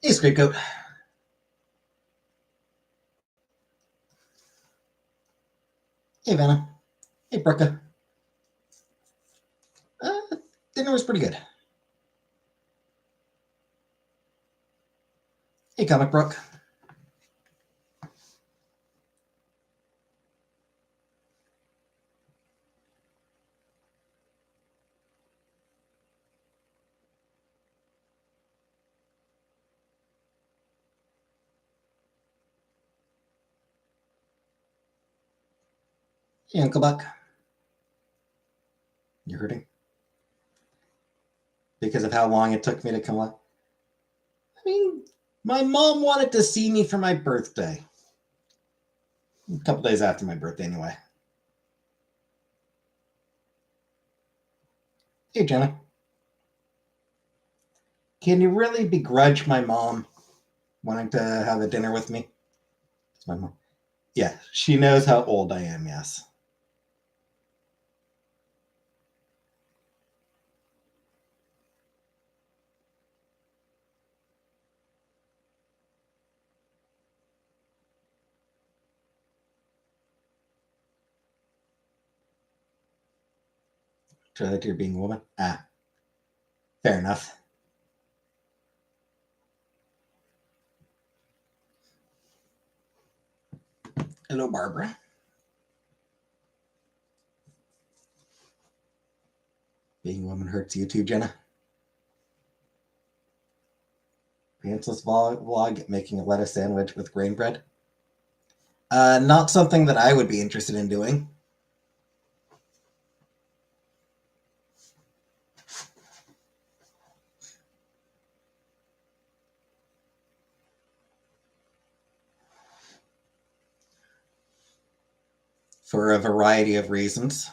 Hey, Scapegoat. Hey, Vanna. Hey, Brooke. Dinner was pretty good. Hey, Comic Brooke. Hey, Uncle Buck. You hurting? Because of how long it took me to come up? I mean, my mom wanted to see me for my birthday. A couple days after my birthday, anyway. Hey, Jenna. Can you really begrudge my mom wanting to have a dinner with me? It's my mom. Yeah, she knows how old I am, yes. Try that you're being a woman? Ah, fair enough. Hello, Barbara. Being a woman hurts you too, Jenna. Pantsless vlog making a lettuce sandwich with grain bread. Not something that I would be interested in doing. For a variety of reasons.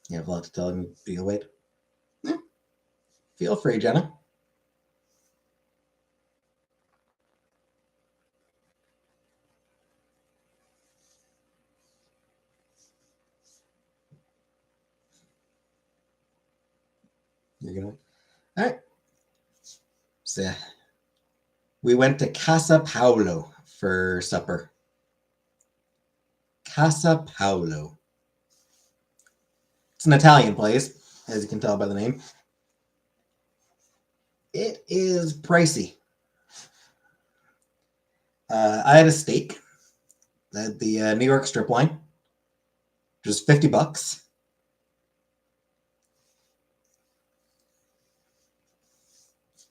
You have a lot to tell me. Do you wait? Yeah. Feel free, Jenna. You're gonna. All right. So we went to Casa Paolo for supper. Casa Paolo. It's an Italian place, as you can tell by the name. It is pricey. I had a steak at the New York strip line, which was $50.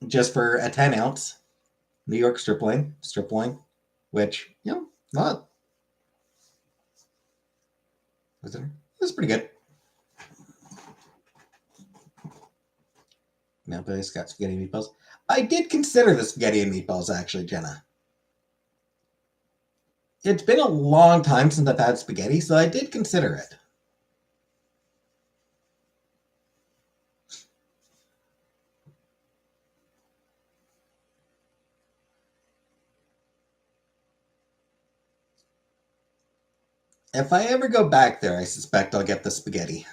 Just for a 10-ounce New York strip loin, which, not. It was pretty good. Now, but it's got spaghetti and meatballs. I did consider the spaghetti and meatballs, actually, Jenna. It's been a long time since I've had spaghetti, so I did consider it. If I ever go back there, I suspect I'll get the spaghetti.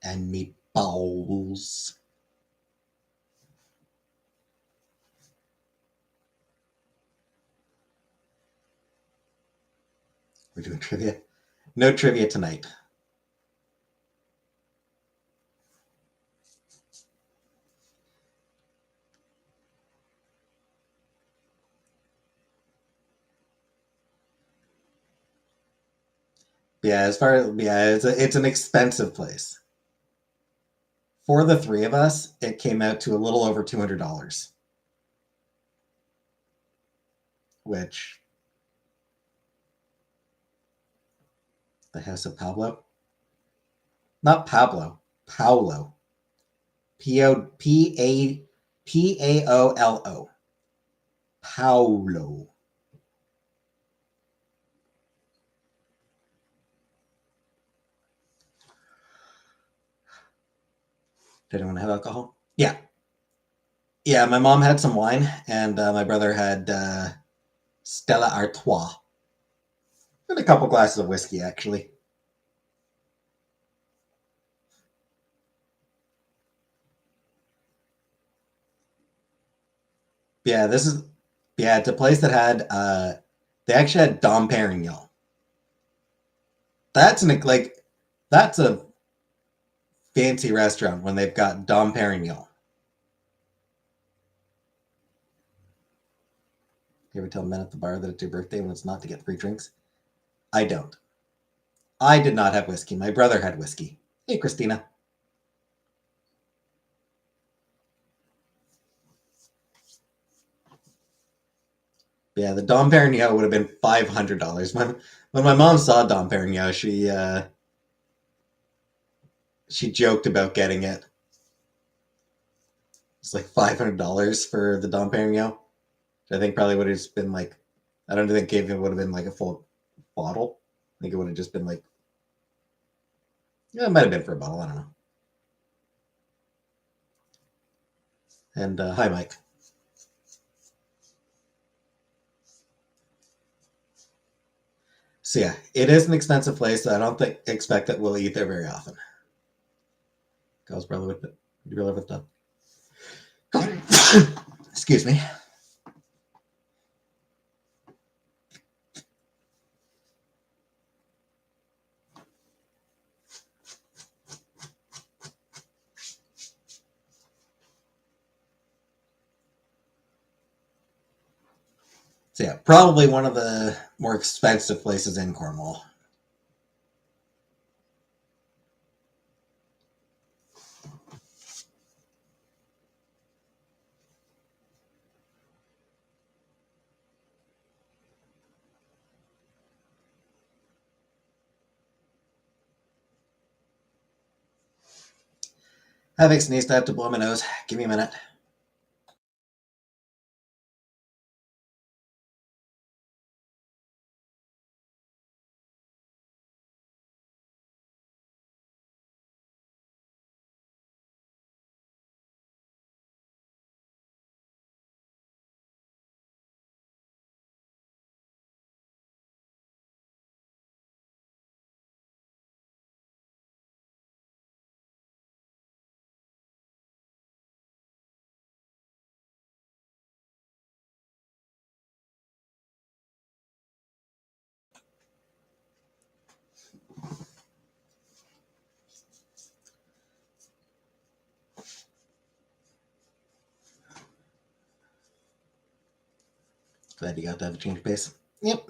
And meatballs. We're doing trivia? No trivia tonight. Yeah, it's an expensive place. For the three of us, it came out to a little over $200. Which the Casa Pablo? Not Pablo. Paolo. Paolo. Paolo. Did anyone have alcohol? Yeah. Yeah, my mom had some wine, and my brother had Stella Artois. And a couple glasses of whiskey, actually. Yeah, it's a place that had they actually had Dom Perignon. That's that's a fancy restaurant when they've got Dom Perignon. You ever tell men at the bar that it's your birthday when it's not to get free drinks? I don't. I did not have whiskey. My brother had whiskey. Hey, Christina. Yeah, the Dom Perignon would have been $500. When my mom saw Dom Perignon, she joked about getting it. It's like $500 for the Dom Perignon. I think probably would have just been like, I don't think it would have been like a full bottle. I think it would have just been like, yeah, it might have been for a bottle. I don't know. And hi, Mike. So yeah, it is an expensive place. So I don't expect that we'll eat there very often. Goes brother with it. You really with that? Excuse me. So yeah, probably one of the more expensive places in Cornwall. Having sneezed, I have to blow my nose. Give me a minute. Glad you got to have a change of pace. Yep.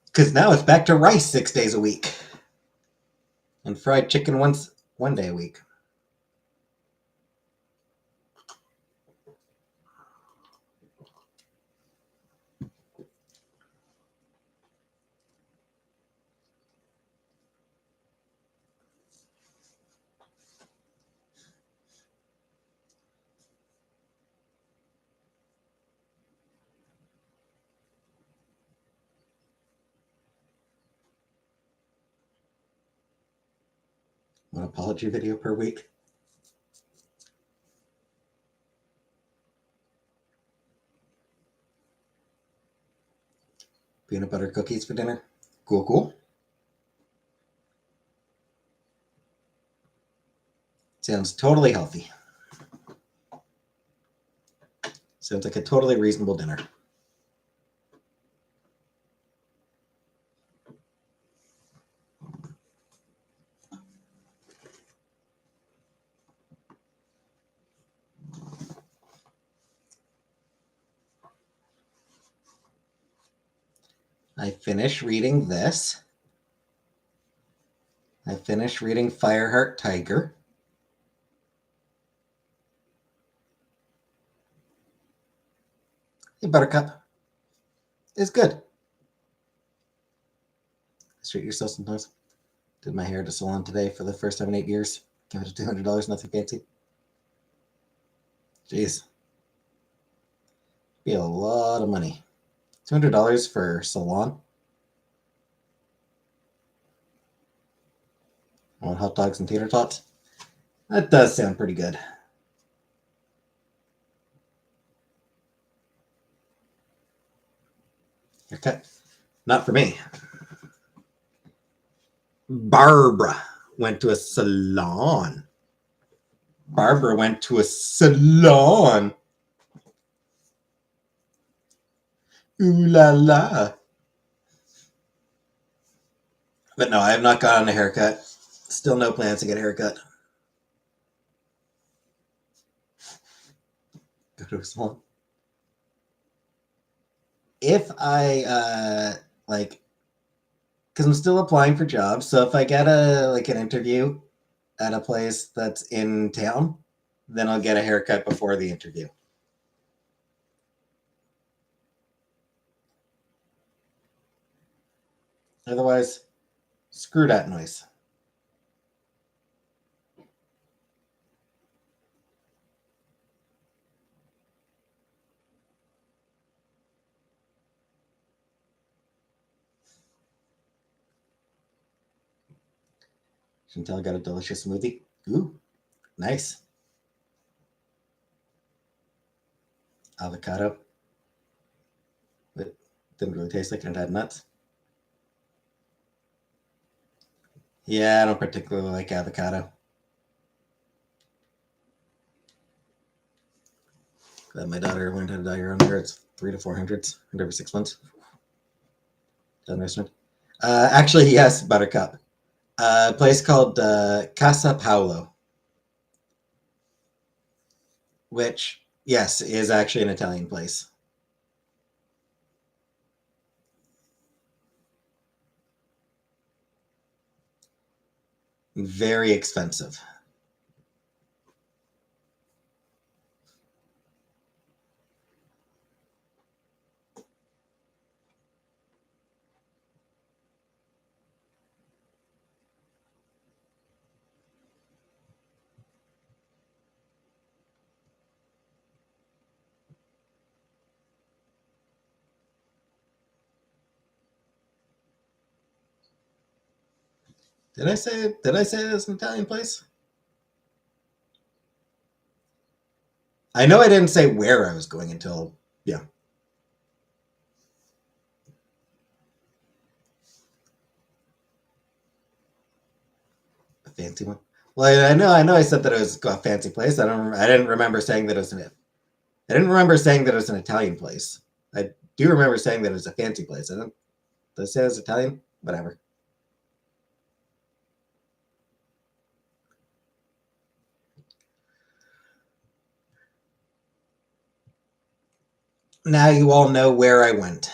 Because now it's back to rice 6 days a week. And fried chicken one day a week. One apology video per week. Peanut butter cookies for dinner. Cool, cool. Sounds totally healthy. Sounds like a totally reasonable dinner. I finished reading this. I finished reading Fireheart Tiger. Hey, Buttercup. It's good. Treat yourself sometimes. Did my hair at a salon today for the first time in 8 years. Give it $200, nothing fancy. Jeez. Be a lot of money. $200 for salon? I want hot dogs and tater tots? That does sound pretty good. Okay. Not for me. Barbara went to a salon. Barbara went to a salon. Ooh la la. But no, I have not gotten a haircut. Still no plans to get a haircut. Go to a salon. If I like, because I'm still applying for jobs, so if I get an interview at a place that's in town, then I'll get a haircut before the interview. Otherwise, screw that noise. Chantel got a delicious smoothie. Ooh, nice. Avocado. It didn't really taste like it had nuts. Yeah, I don't particularly like avocado. Glad my daughter learned how to dye her own hair. It's 300 to 400 and every 6 months. Done restaurant. Actually, yes, Buttercup. A place called Casa Paolo, which, yes, is actually an Italian place. Very expensive. Did I say it was an Italian place? I know I didn't say where I was going until, yeah. A fancy one. Well, I know I said that it was a fancy place. I didn't remember saying that it was I didn't remember saying that it was an Italian place. I do remember saying that it was a fancy place. Did I say it was Italian? Whatever. Now you all know where I went.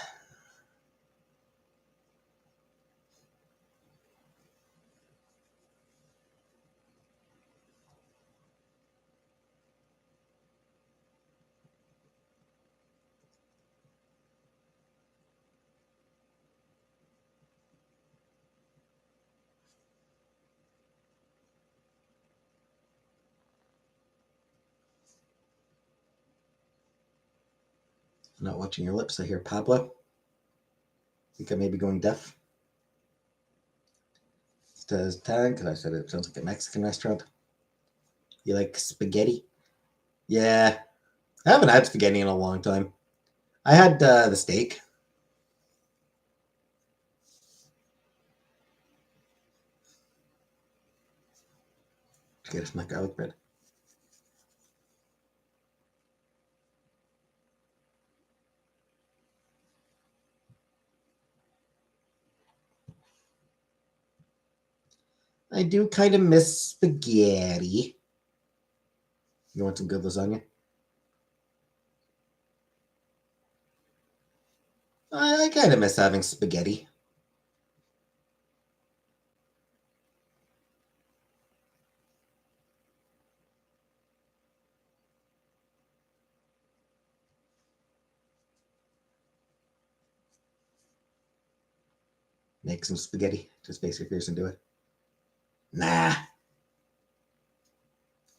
I'm not watching your lips. I hear Pablo. Think I may be going deaf. It says Italian because I said it sounds like a Mexican restaurant. You like spaghetti? Yeah. I haven't had spaghetti in a long time. I had the steak. Get us my garlic bread. I do kind of miss spaghetti. You want some good lasagna? I kind of miss having spaghetti. Make some spaghetti. Just face your fears and do it. Nah.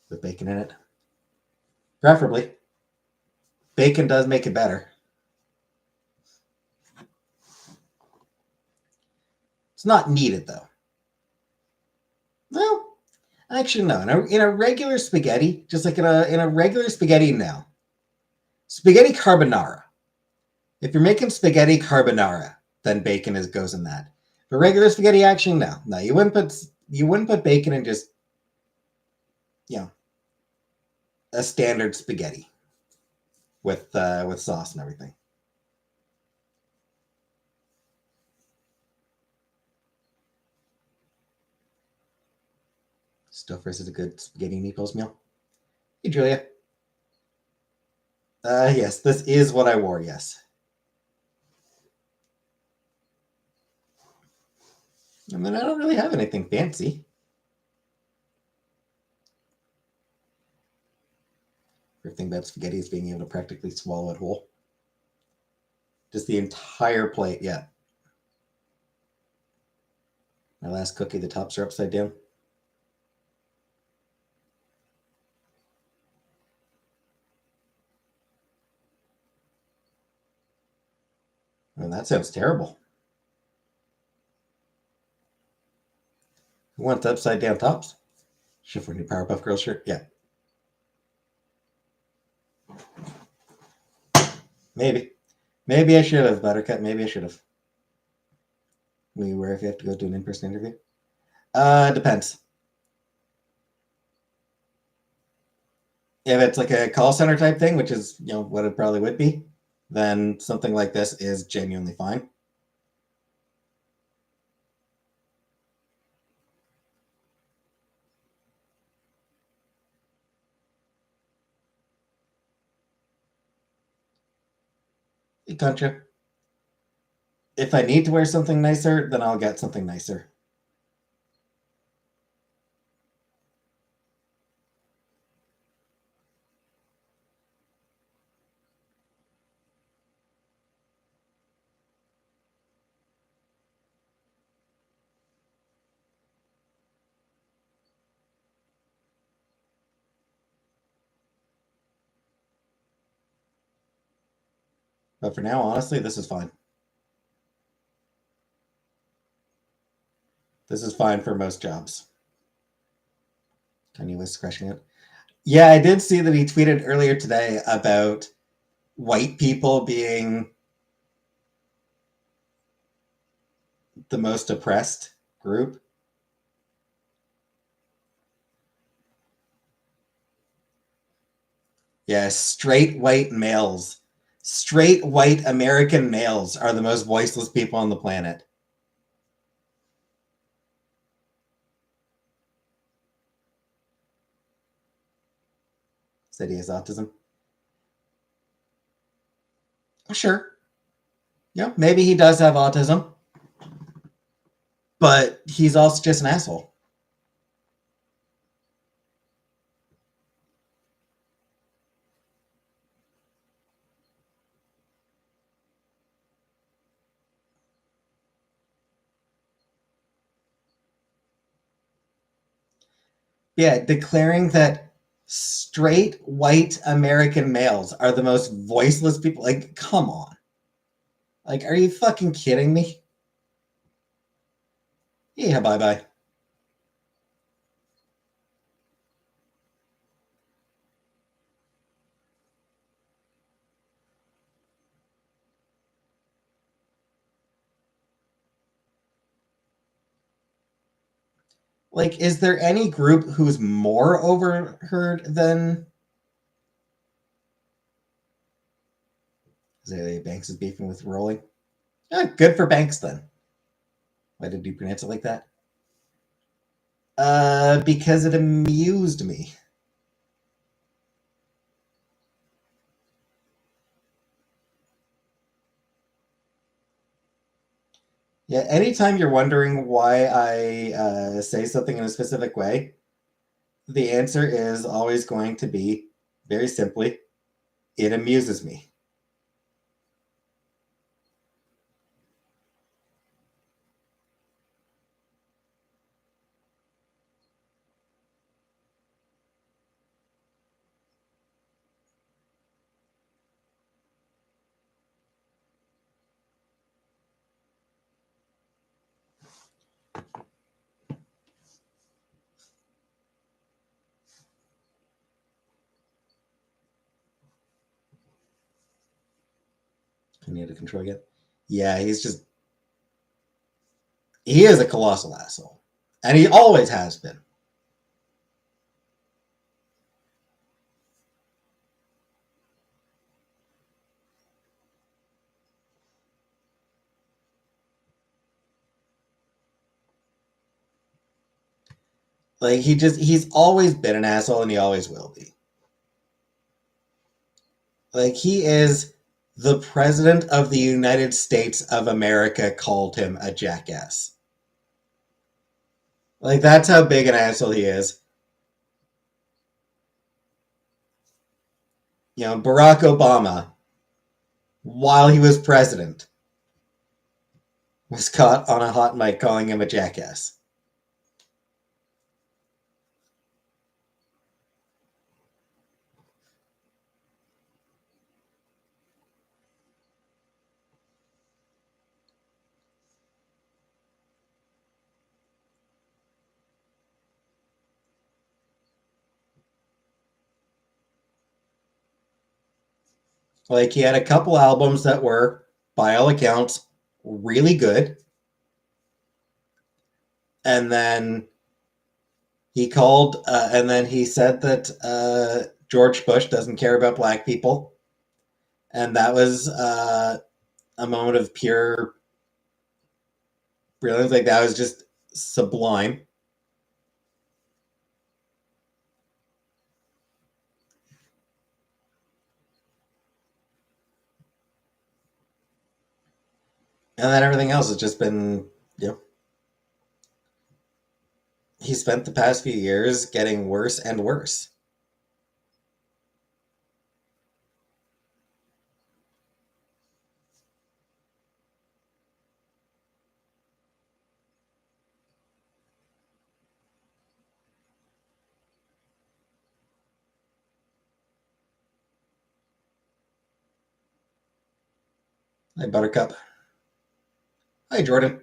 With bacon in it. Preferably. Bacon does make it better. It's not needed, though. Well, actually, no. In a regular spaghetti, just like in a regular spaghetti now. Spaghetti carbonara. If you're making spaghetti carbonara, then bacon goes in that. For regular spaghetti, actually, no. No, you wouldn't put bacon in just, a standard spaghetti with sauce and everything. Stouffer's is a good spaghetti meatballs meal. Hey, Julia. Yes, this is what I wore, yes. And then I don't really have anything fancy. Favorite thing about spaghetti is being able to practically swallow it whole. Just the entire plate, yeah. My last cookie, the tops are upside down. And that sounds terrible. Who wants upside down tops? Shift for a new Powerpuff Girls shirt? Yeah. Maybe. Maybe I should have, Buttercup. Maybe I should have. Will you wear if you have to go do an in-person interview? Depends. If it's like a call center type thing, which is, what it probably would be, then something like this is genuinely fine. Contra. If I need to wear something nicer, then I'll get something nicer. But for now, honestly, this is fine. This is fine for most jobs. Kanye West crushing it. Yeah, I did see that he tweeted earlier today about white people being the most oppressed group. Yeah, straight white males. Straight white American males are the most voiceless people on the planet. Said he has autism. Sure. Yeah, maybe he does have autism. But he's also just an asshole. Yeah, declaring that straight white American males are the most voiceless people. Like, come on. Like, are you fucking kidding me? Yeah, bye-bye. Like, is there any group who's more overheard than Banks is beefing with Rolling? Yeah, good for Banks then. Why did you pronounce it like that? Because it amused me. Yeah, anytime you're wondering why I say something in a specific way, the answer is always going to be, very simply, it amuses me. I need to control again. Yeah, he is a colossal asshole. And he always has been. Like, he's always been an asshole and he always will be. Like, he is the president of the United States of America called him a jackass. Like, that's how big an asshole he is. Barack Obama, while he was president, was caught on a hot mic calling him a jackass. Like, he had a couple albums that were, by all accounts, really good. And then and then he said that George Bush doesn't care about black people. And that was a moment of pure brilliance. Like, that was just sublime. And then everything else has just been, he spent the past few years getting worse and worse. Hi, Buttercup. Hi, Jordan.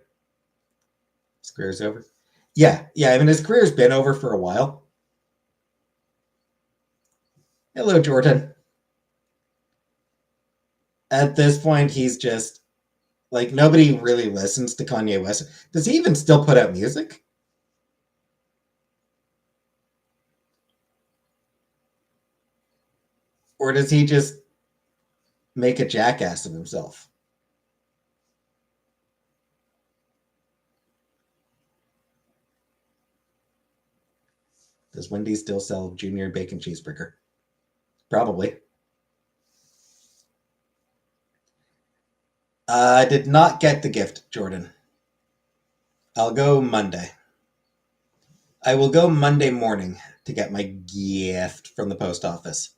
His career's over. Yeah. I mean, his career's been over for a while. Hello, Jordan. At this point, he's just like, nobody really listens to Kanye West. Does he even still put out music? Or does he just make a jackass of himself? Does Wendy's still sell Junior Bacon Cheeseburger? Probably. I did not get the gift, Jordan. I'll go Monday. I will go Monday morning to get my gift from the post office.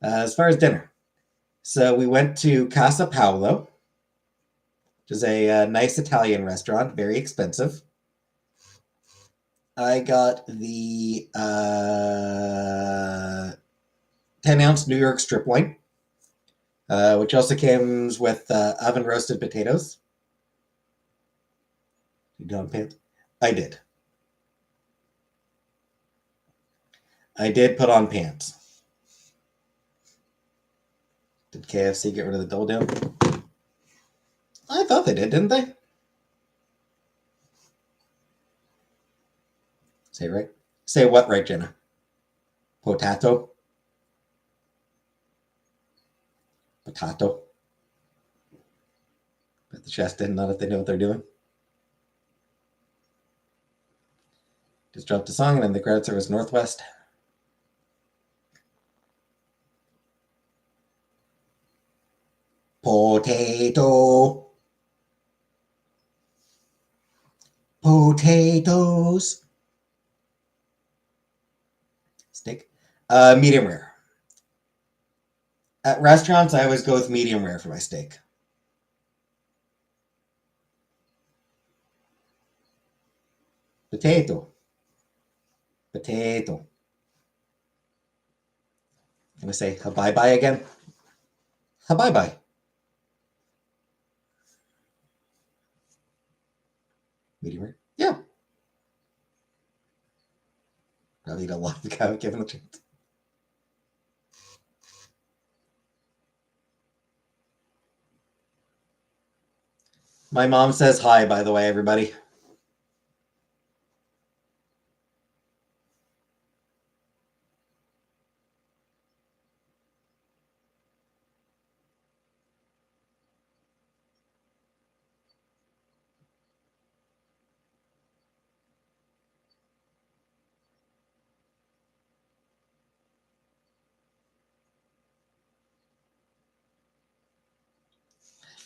As far as dinner, so we went to Casa Paolo, which is a nice Italian restaurant, very expensive. I got the 10-ounce New York strip loin, which also comes with oven roasted potatoes. You don't pant? I did. I did put on pants. Did KFC get rid of the double down? I thought they did, didn't they? Say it right. Say what right, Jenna? Potato? Potato? Bet the chefs didn't know if they know what they're doing. Just dropped a song and then the crowd service Northwest. Potato. Potatoes. Steak. Medium rare. At restaurants, I always go with medium rare for my steak. Potato. Potato. I'm going to say bye-bye again. Bye-bye. Medium rare? Yeah. Probably eat a lot of the cow given a chance. My mom says hi, by the way, everybody.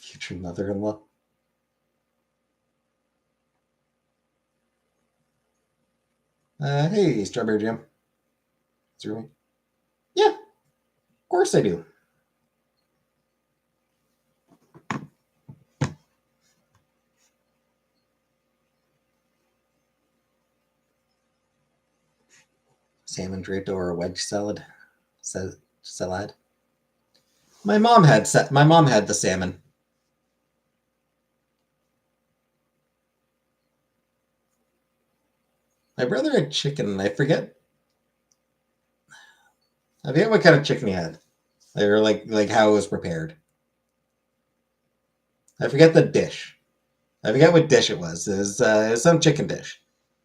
Future mother-in-law. Hey, Strawberry Jam. It's your Yeah, of course I do. Salmon burrito or a wedge salad. Salad. My mom had the salmon. My brother had chicken. I forget what kind of chicken he had, or like how it was prepared. I forget the dish. I forget what dish it was. It was some chicken dish,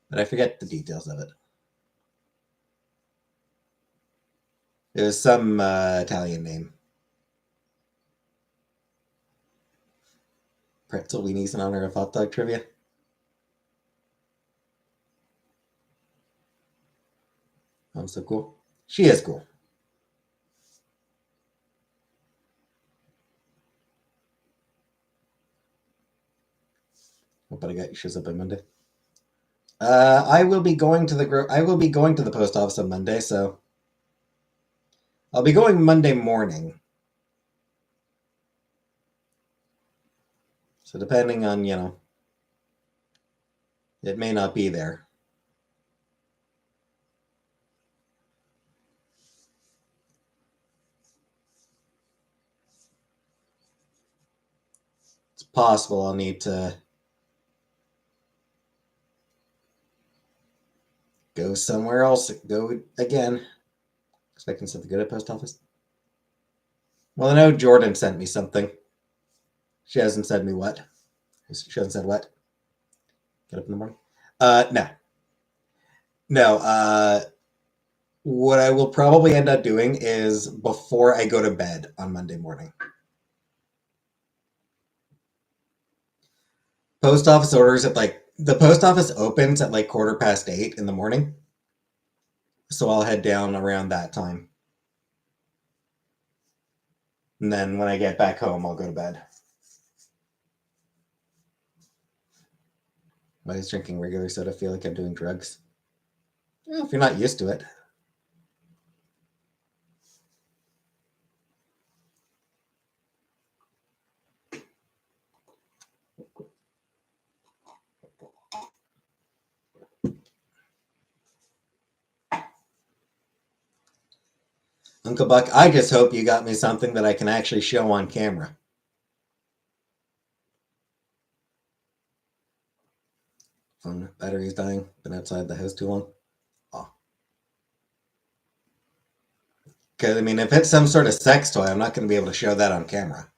but I forget the details of it. It was some Italian name. Pretzel weenies in honor of hot dog trivia. I'm so cool. She is cool. Hope I got shows up on Monday. I will be going to the post office on Monday, so I'll be going Monday morning. So depending on, it may not be there. It's possible I'll need to go somewhere else. Go again. Expecting something good at post office. Well, I know Jordan sent me something. She hasn't said me what. She hasn't said what. Get up in the morning. No. No. What I will probably end up doing is before I go to bed on Monday morning. Post office orders at the post office opens at 8:15 in the morning. So I'll head down around that time. And then when I get back home, I'll go to bed. Why does drinking regular soda feel like I'm doing drugs? Well, if you're not used to it. Uncle Buck, I just hope you got me something that I can actually show on camera. Phone battery's dying. Been outside the house too long. Oh. Because, if it's some sort of sex toy, I'm not going to be able to show that on camera.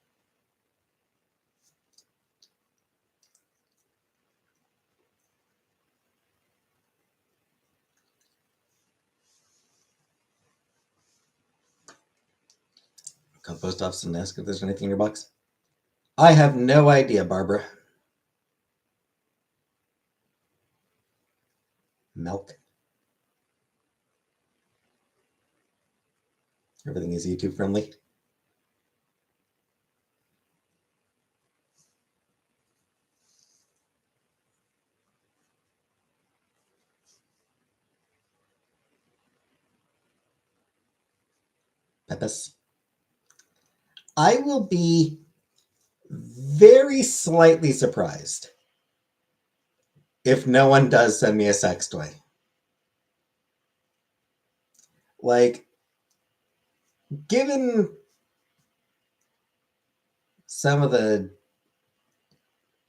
Call the post office and ask if there's anything in your box. I have no idea, Barbara. Milk. Everything is YouTube friendly. Peppers. I will be very slightly surprised if no one does send me a sex toy. Given some of the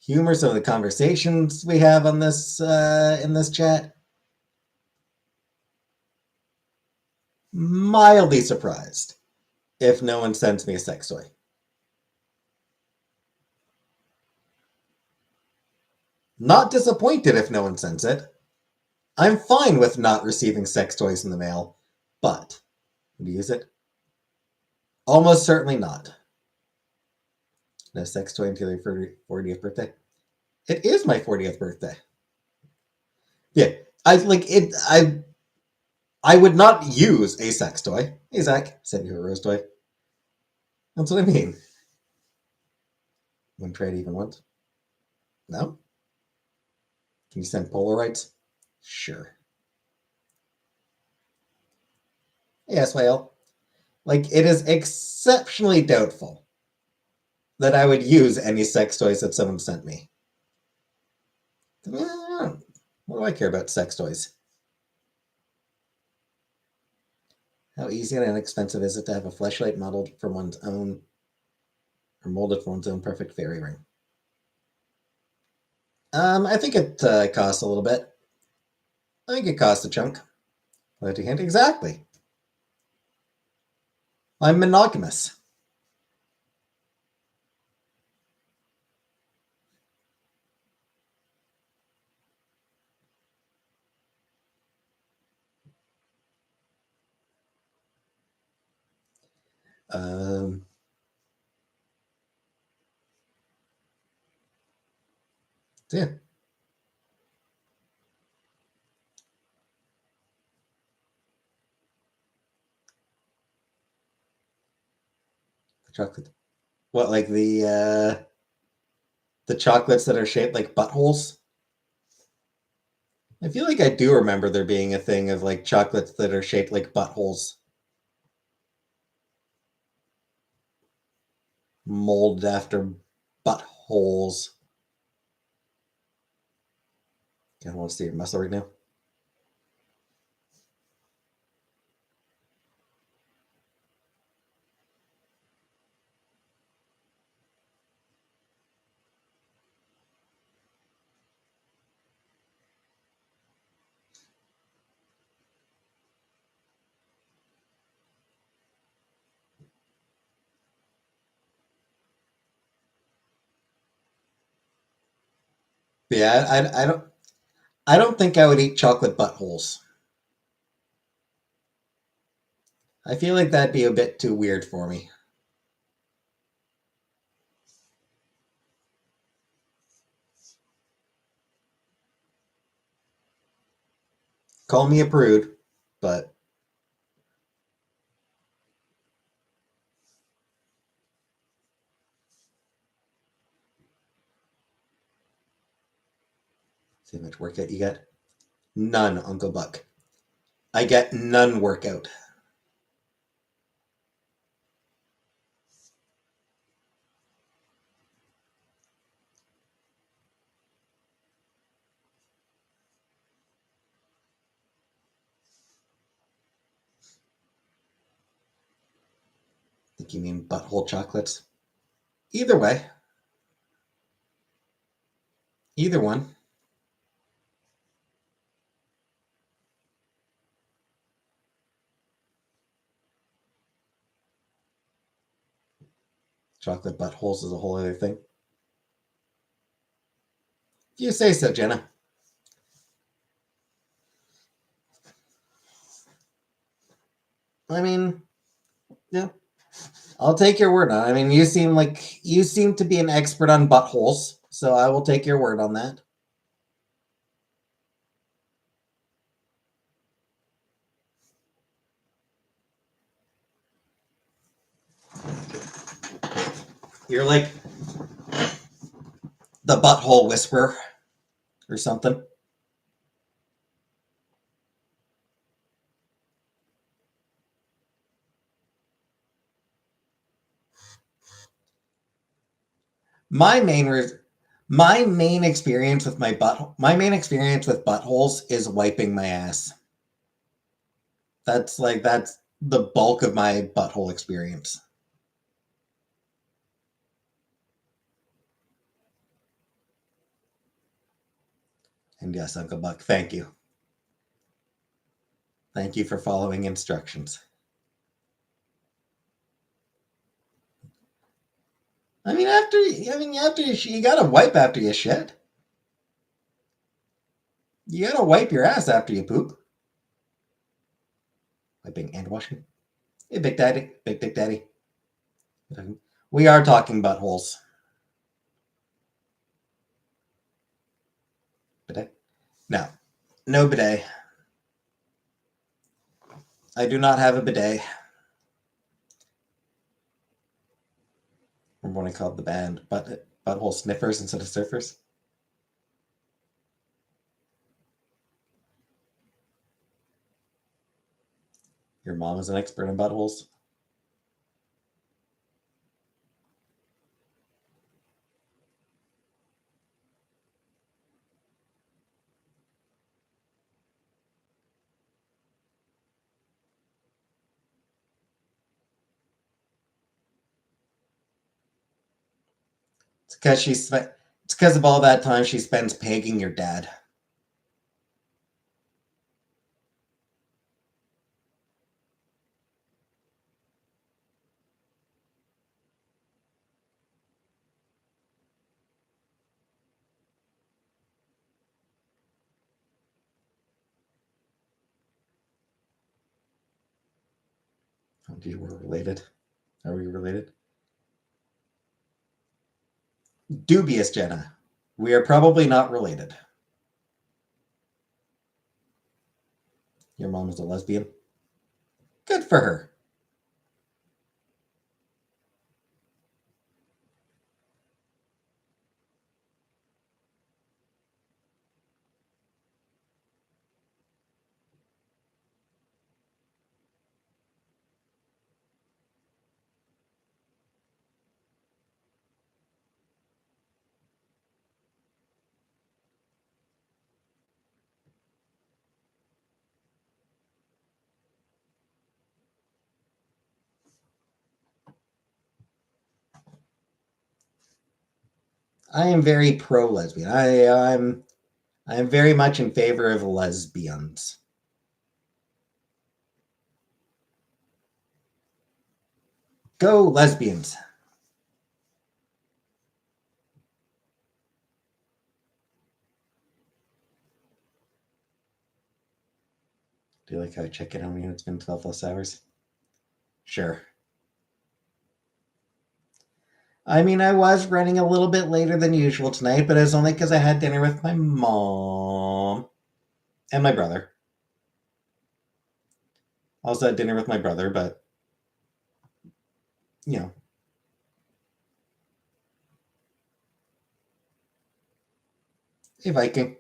humor, some of the conversations we have on this in this chat, mildly surprised if no one sends me a sex toy. Not disappointed if no one sends it. I'm fine with not receiving sex toys in the mail, but would you use it? Almost certainly not. No sex toy until your 40th birthday. It is my 40th birthday. Yeah, I like it. I would not use a sex toy. Hey Zach, send you a rose toy. That's what I mean. Wouldn't try it even once. No? Can you send Polaroids? Sure. Yes, well, like it is exceptionally doubtful that I would use any sex toys that someone sent me. What do I care about sex toys? How easy and inexpensive is it to have a fleshlight modeled from one's own, or molded from one's own perfect fairy ring? I think it costs a little bit. I think it costs a chunk. Let you hint exactly. I'm monogamous. Um, yeah. The chocolate. What, like the chocolates that are shaped like buttholes? I feel like I do remember there being a thing of like chocolates that are shaped like buttholes, molded after buttholes. I don't want to see your muscle right now. But yeah, I don't think I would eat chocolate buttholes. I feel like that'd be a bit too weird for me. Call me a prude, but see how much workout you get. None, Uncle Buck. I get none workout. I think you mean butthole chocolates. Either way, either one. Chocolate buttholes is a whole other thing. If you say so, Jenna. I mean, yeah, I'll take your word on it. I mean, you seem to be an expert on buttholes, so I will take your word on that. You're like the butthole whisperer or something. My main re- my main experience with my main experience with buttholes is wiping my ass. That's the bulk of my butthole experience. And yes, Uncle Buck, thank you. Thank you for following instructions. I mean, after you gotta wipe after you shit. You gotta wipe your ass after you poop. Wiping and washing. Hey, Big Daddy. Big Daddy. We are talking buttholes. Bidet? No. No bidet. I do not have a bidet. Remember when I called the band butthole sniffers instead of surfers? Your mom is an expert in buttholes. It's because it's because of all that time she spends pegging your dad. Oh, you were related. Are we related? Dubious, Jenna. We are probably not related. Your mom is a lesbian. Good for her. I am very pro lesbian. I am very much in favor of lesbians. Go lesbians. Do you like how I check in on me when it's been 12 plus hours? Sure. I mean, I was running a little bit later than usual tonight, but it was only because I had dinner with my mom and my brother. I also had dinner with my brother, but, you know. Hey, Viking.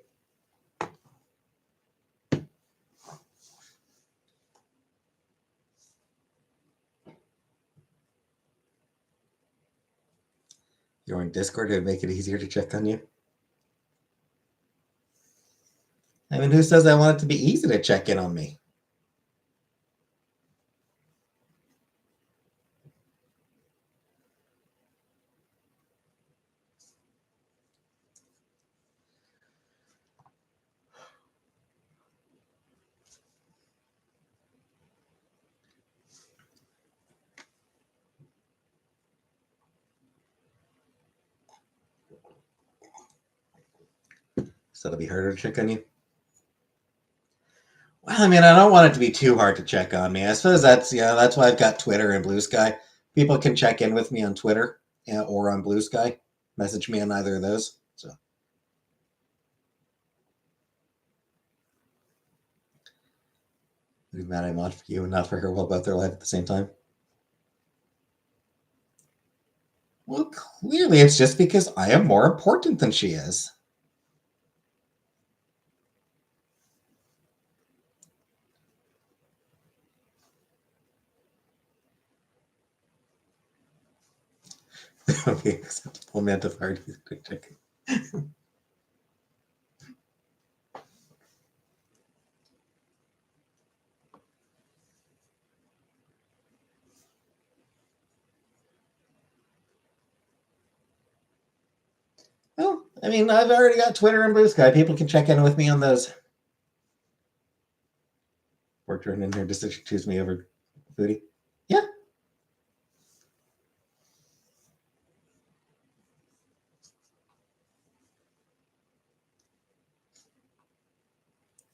You're on Discord to make it easier to check on you? I mean, who says I want it to be easy to check in on me? So it'll be harder to check on you? Well, I mean, I don't want it to be too hard to check on me. I suppose that's why I've got Twitter and Blue Sky. People can check in with me on Twitter or on Blue Sky. Message me on either of those. So be mad I'm on for you and not for her while both their life at the same time. Well, clearly it's just because I am more important than she is. Okay, acceptable amount of hard checking. Well, I mean, I've already got Twitter and Blue Sky. People can check in with me on those. Or turn in here just to choose me over Foodie. Yeah.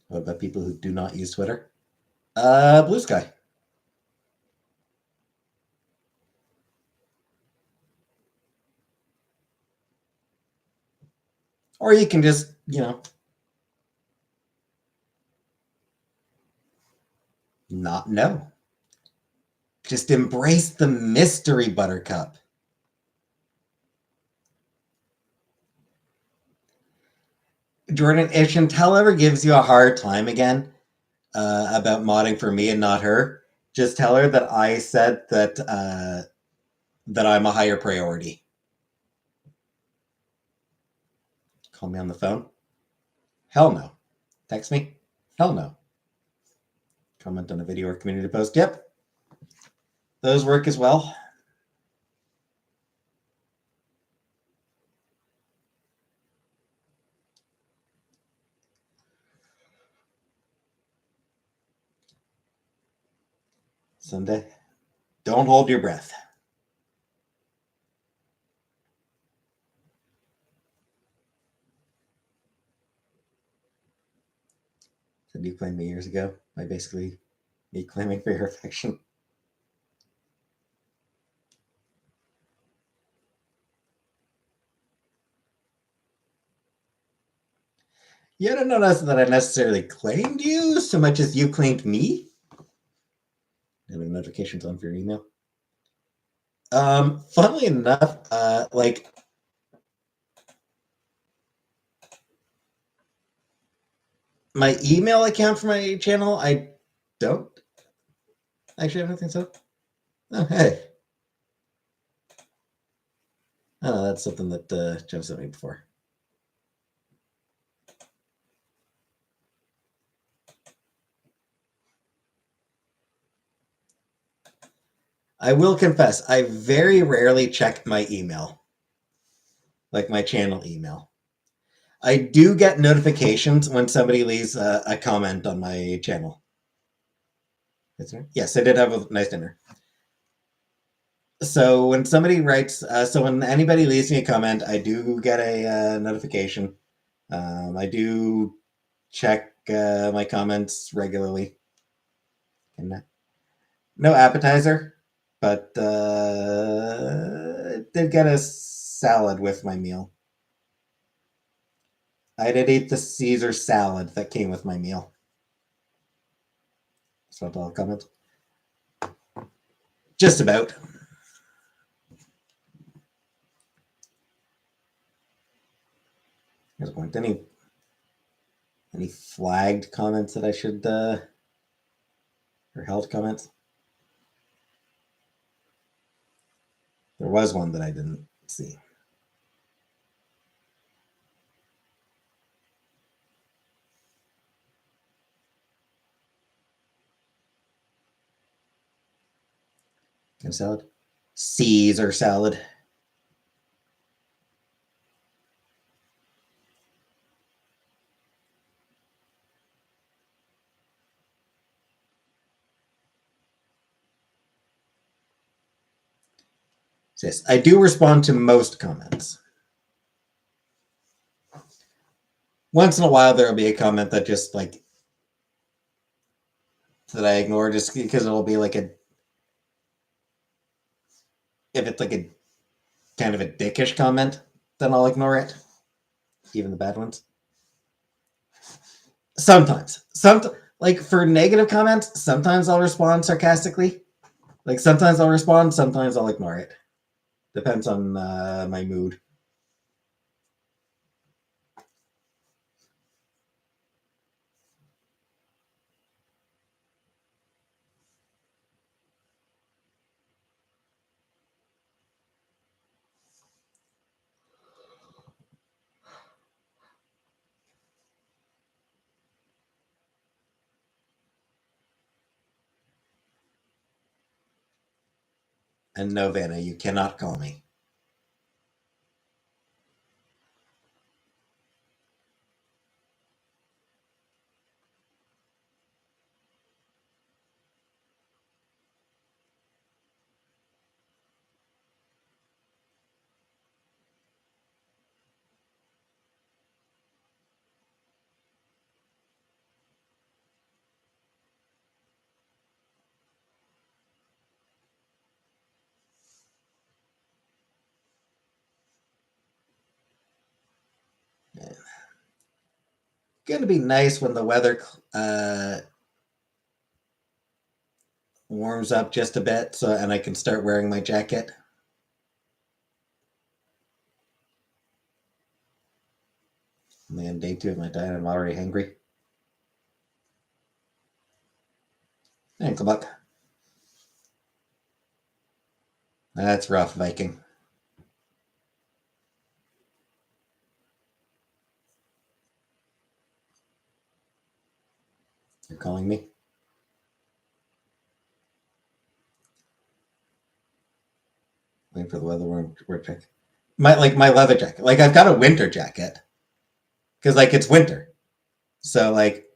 What about people who do not use Twitter? Blue Sky. Or you can just, not know. Just embrace the mystery, Buttercup. Jordan, if Chantel ever gives you a hard time again about modding for me and not her, just tell her that I said that I'm a higher priority. Call me on the phone? Hell no. Text me? Hell no. Comment on a video or community post? Yep. Those work as well. Sunday. Don't hold your breath. Did you claim me years ago by basically me claiming for your affection? You don't notice that I necessarily claimed you so much as you claimed me? Having notifications on for your email. Funnily enough, like my email account for my channel, I don't actually, I don't think so. Oh, hey. Oh, that's something that Jeff sent me before. I will confess, I very rarely check my email, like my channel email. I do get notifications when somebody leaves a comment on my channel. Yes, I did have a nice dinner. So when somebody writes, so when anybody leaves me a comment, I do get a notification. I do check my comments regularly. And no appetizer, but did get a salad with my meal. I did eat the Caesar salad that came with my meal. So I'll comment. Just about. Here's a point. Any flagged comments that I should or held comments? There was one that I didn't see. Kind of salad? Caesar salad. Yes, I do respond to most comments. Once in a while, there will be a comment that just like that I ignore just because it'll be like if it's like a kind of a dickish comment, then I'll ignore it. Even the bad ones. Sometimes. Like for negative comments, sometimes I'll respond sarcastically. Like sometimes I'll respond, sometimes I'll ignore it. Depends on my mood. And no, Vanna, you cannot call me. gonna be nice when the weather warms up just a bit, and I can start wearing my jacket. Man, day 2 of my diet, I'm already hungry. Thanks, Buck. That's rough, Viking. You're calling me? Waiting for the weather wear jacket. My leather jacket. Like I've got a winter jacket because like it's winter, so like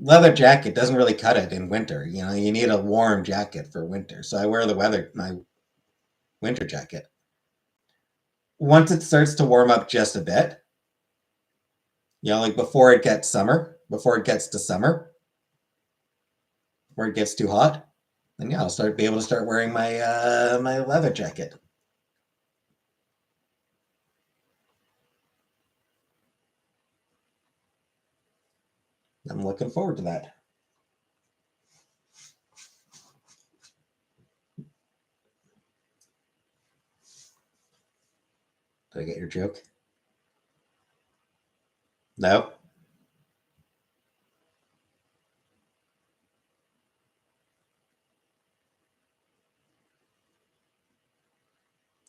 leather jacket doesn't really cut it in winter. You know, you need a warm jacket for winter. So I wear my winter jacket. Once it starts to warm up just a bit, you know, like before it gets to summer, where it gets too hot, then yeah, I'll be able to start wearing my leather jacket. I'm looking forward to that. Did I get your joke? No?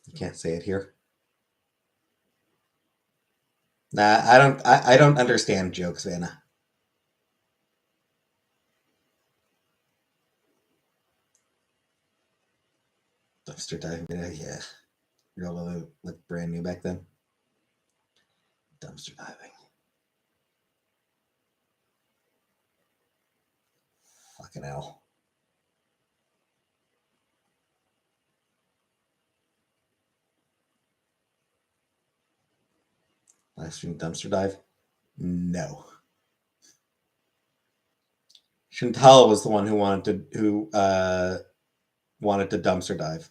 You can't say it here. Nah, I don't understand jokes, Vanna. Dumpster diving, yeah. Real look brand new back then. Dumpster diving. Fucking hell. Live stream dumpster dive? No. Chantal was the one who wanted to dumpster dive.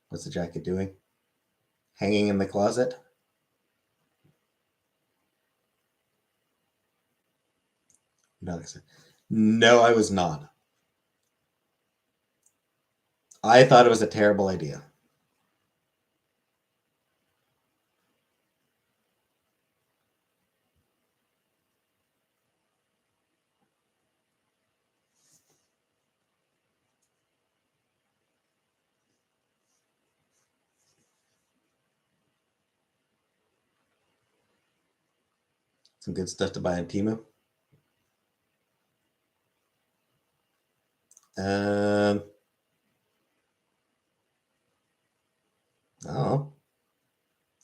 What's the jacket doing? Hanging in the closet? No, I was not. I thought it was a terrible idea. Some good stuff to buy on Temu. Um, oh,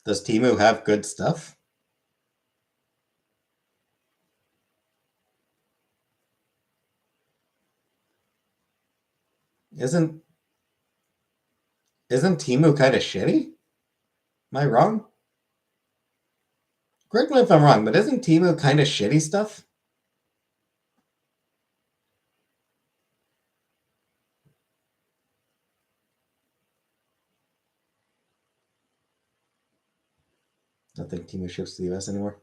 does Temu have good stuff? Isn't isn't Temu kind of shitty? Am I wrong? Correct me if I'm wrong, but isn't Temu kind of shitty stuff? I don't think Temu ships to the US anymore.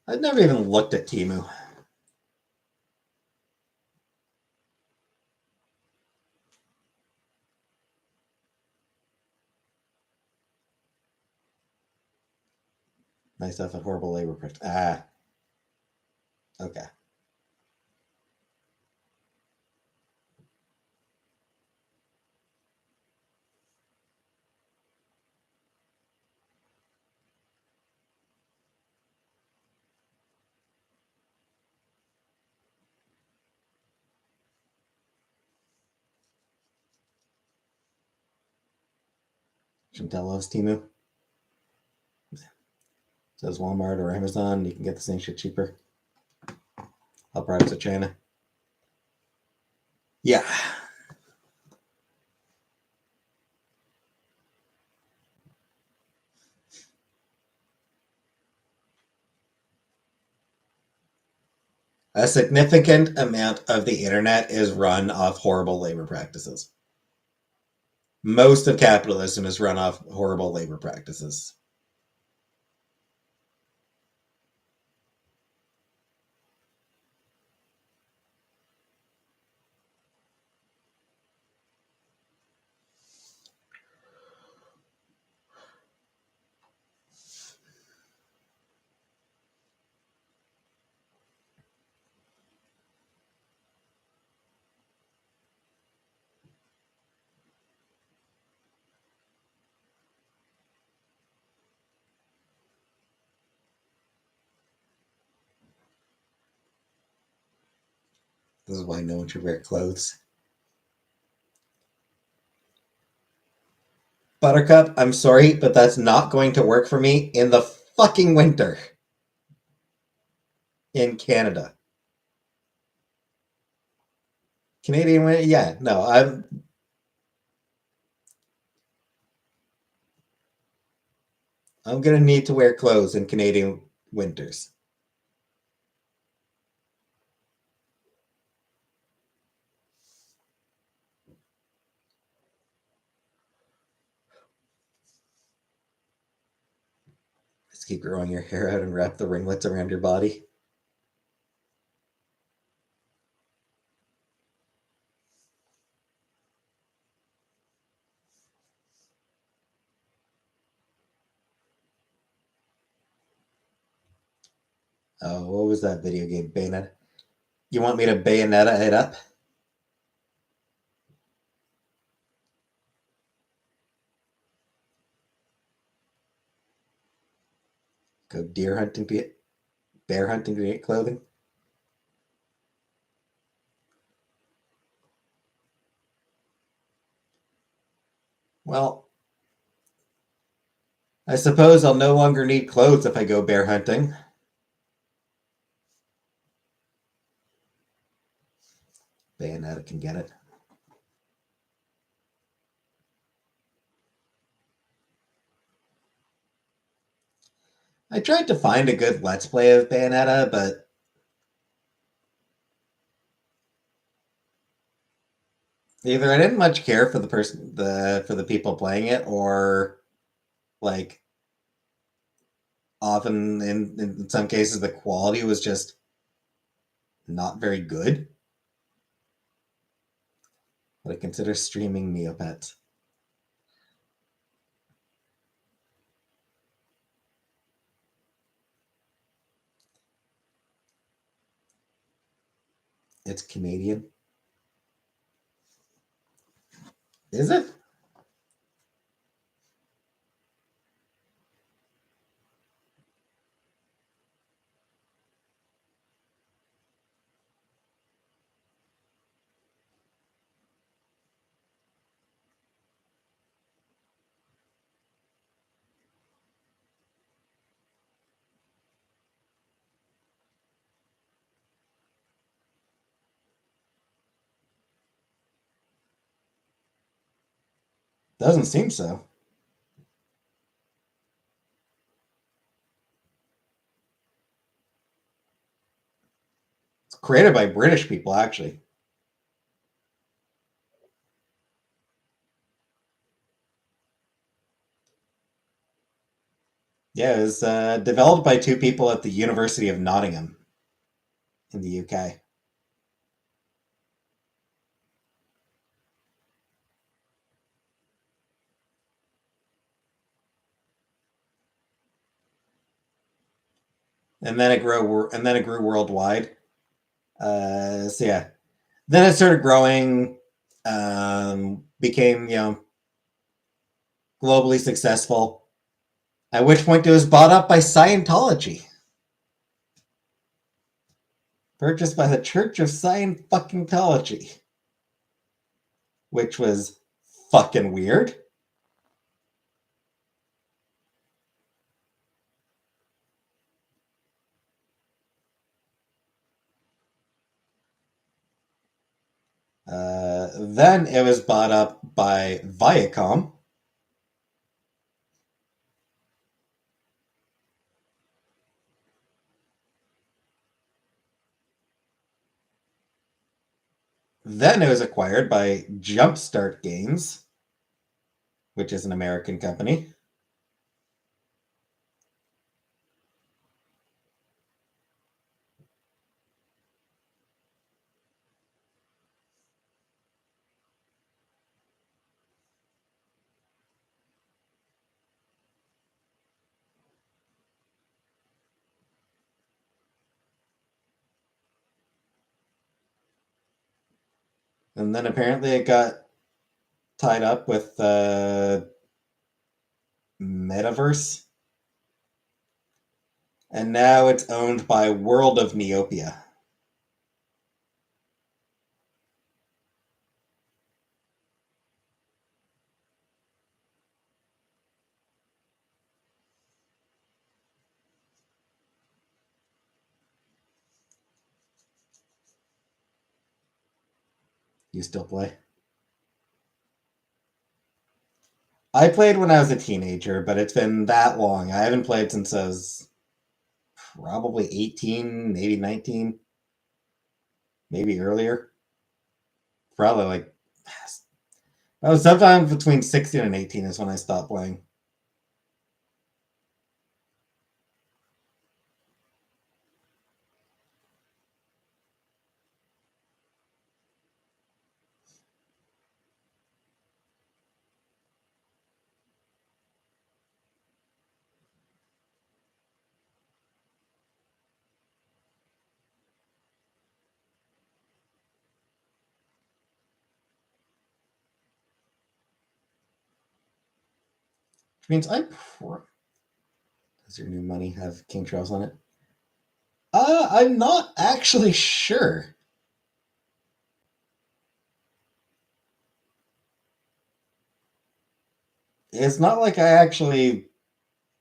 I've never even looked at Temu. Nice stuff at horrible labor practice. Ah, okay. Chantel loves Temu. Says Walmart or Amazon, you can get the same shit cheaper. All products of China. Yeah. A significant amount of the internet is run off horrible labor practices. Most of capitalism is run off horrible labor practices. This is why no one should wear clothes. Buttercup, I'm sorry, but that's not going to work for me in the fucking winter in Canada. Canadian winter? Yeah, no, I'm gonna need to wear clothes in Canadian winters. Just keep growing your hair out and wrap the ringlets around your body. Oh, what was that video game? Bayonet? You want me to bayonetta it up? Go deer hunting to get bear hunting to get clothing? Well, I suppose I'll no longer need clothes if I go bear hunting. Bayonetta can get it. I tried to find a good Let's Play of Bayonetta, but either I didn't much care for the people playing it, or like often in some cases the quality was just not very good. But I consider streaming Neopets. It's Canadian. Is it? Doesn't seem so. It's created by British people, actually. Yeah, it was developed by two people at the University of Nottingham in the UK. And then it grew worldwide. So yeah, then it started growing, became globally successful. At which point it was bought up by Scientology, purchased by the Church of Scientology, which was fucking weird. Then it was bought up by Viacom. Then it was acquired by Jumpstart Games, which is an American company. And then apparently it got tied up with Metaverse. And now it's owned by World of Neopia. You still play? I played when I was a teenager, but it's been that long. I haven't played since I was probably 18, maybe 19, maybe earlier. Probably like, I was sometime between 16 and 18 is when I stopped playing. Which means does your new money have King Charles on it? I'm not actually sure. It's not like I actually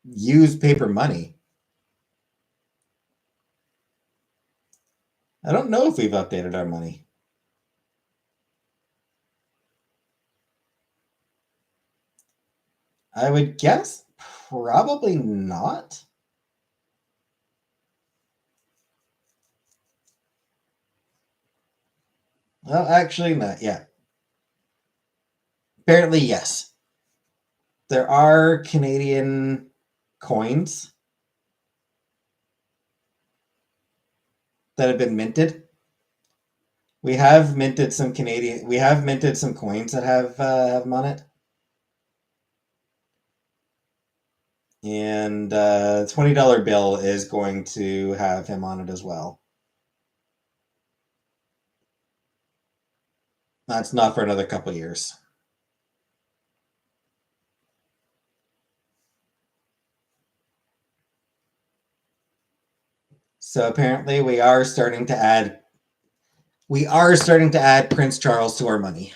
use paper money. I don't know if we've updated our money. I would guess probably not. Well, actually, not yet. Apparently, yes. There are Canadian coins that have been minted. We have minted some Canadian. We have minted some coins that have them on it, and $20 bill is going to have him on it as well. That's not for another couple years. So apparently, we are starting to add Prince Charles to our money.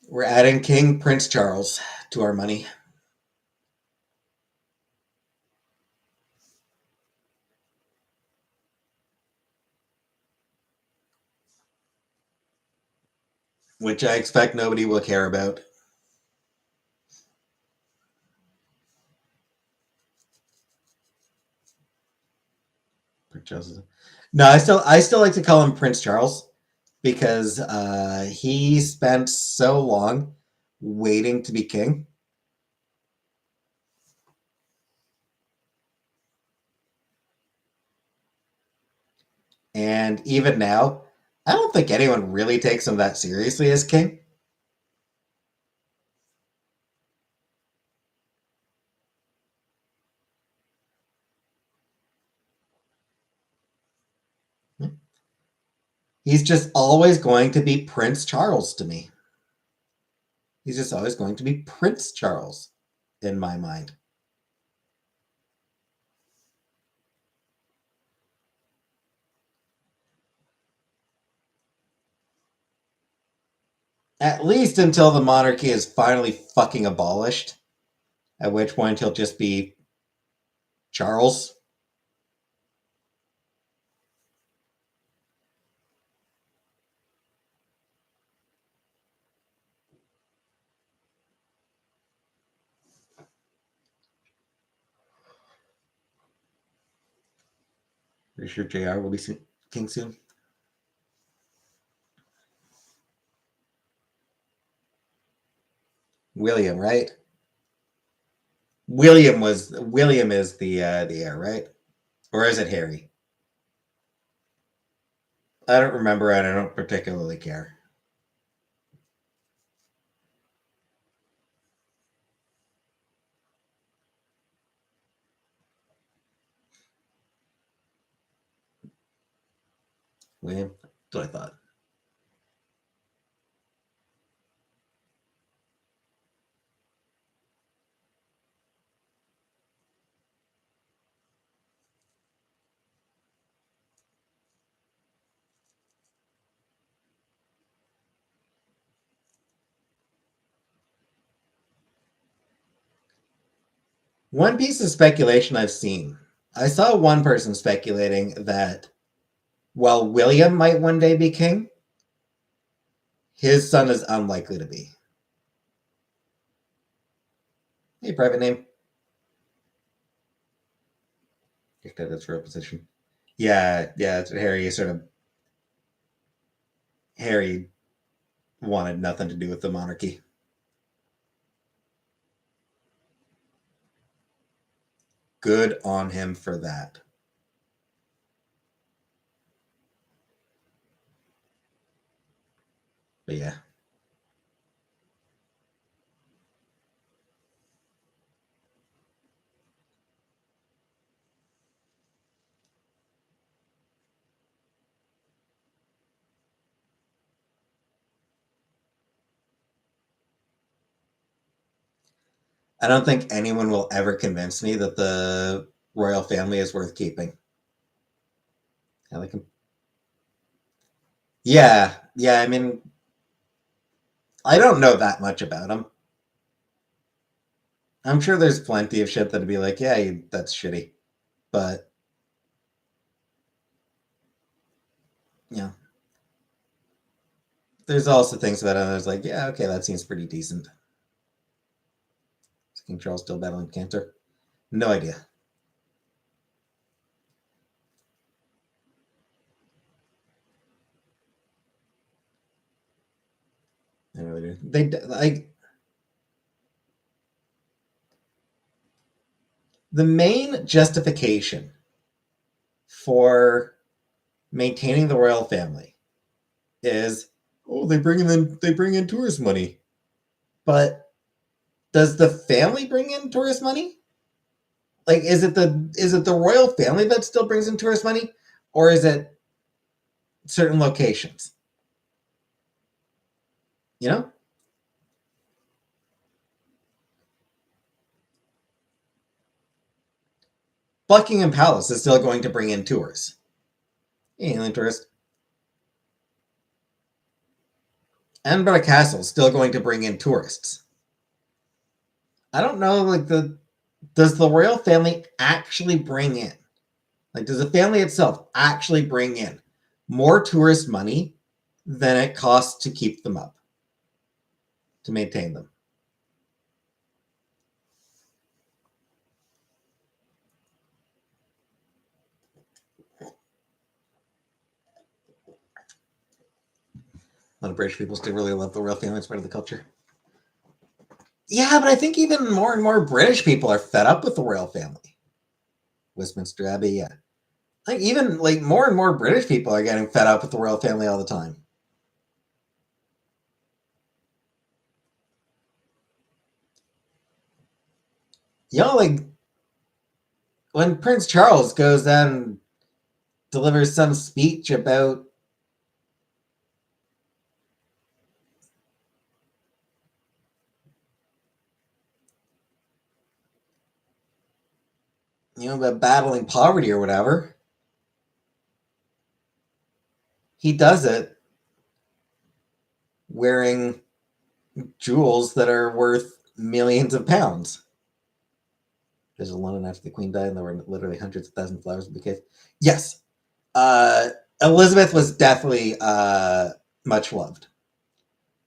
We're adding King Prince Charles to our money. Which I expect nobody will care about. No, I still like to call him Prince Charles because he spent so long waiting to be king, and even now, I don't think anyone really takes him that seriously as king. He's just always going to be Prince Charles to me. He's just always going to be Prince Charles in my mind. At least until the monarchy is finally fucking abolished, at which point he'll just be Charles. Pretty sure JR will be king soon. William, right? William is the heir, right? Or is it Harry? I don't remember and I don't particularly care. William? That's what I thought. One piece of speculation I've seen. I saw one person speculating that while William might one day be king, his son is unlikely to be. Hey, private name. If that is real position. Yeah, that's what Harry sort of. Harry wanted nothing to do with the monarchy. Good on him for that. But yeah. I don't think anyone will ever convince me that the royal family is worth keeping. I like him. Yeah. I mean, I don't know that much about him. I'm sure there's plenty of shit that'd be like, yeah, that's shitty. But yeah, there's also things about it. I was like, yeah, okay, that seems pretty decent. Is King Charles still battling cancer? No idea. I really do. They like the main justification for maintaining the royal family is, oh, they bring in tourist money. But does the family bring in tourist money? Like, is it the royal family that still brings in tourist money, or is it certain locations? You know, Buckingham Palace is still going to bring in tourists. Alien tourists. Edinburgh Castle is still going to bring in tourists. I don't know, like does the royal family actually bring in, like, does the family itself actually bring in more tourist money than it costs to keep them up, to maintain them? A lot of British people still really love the royal family. It's part of the culture. Yeah, but I think even more and more British people are fed up with the royal family. Westminster Abbey, yeah. Like even like more and more British people are getting fed up with the royal family all the time. You know, like when Prince Charles goes down and delivers some speech about about battling poverty or whatever, he does it wearing jewels that are worth millions of pounds. There's a London after the Queen died, and there were literally hundreds of thousands of flowers in bouquets. Yes, uh, Elizabeth was definitely much loved.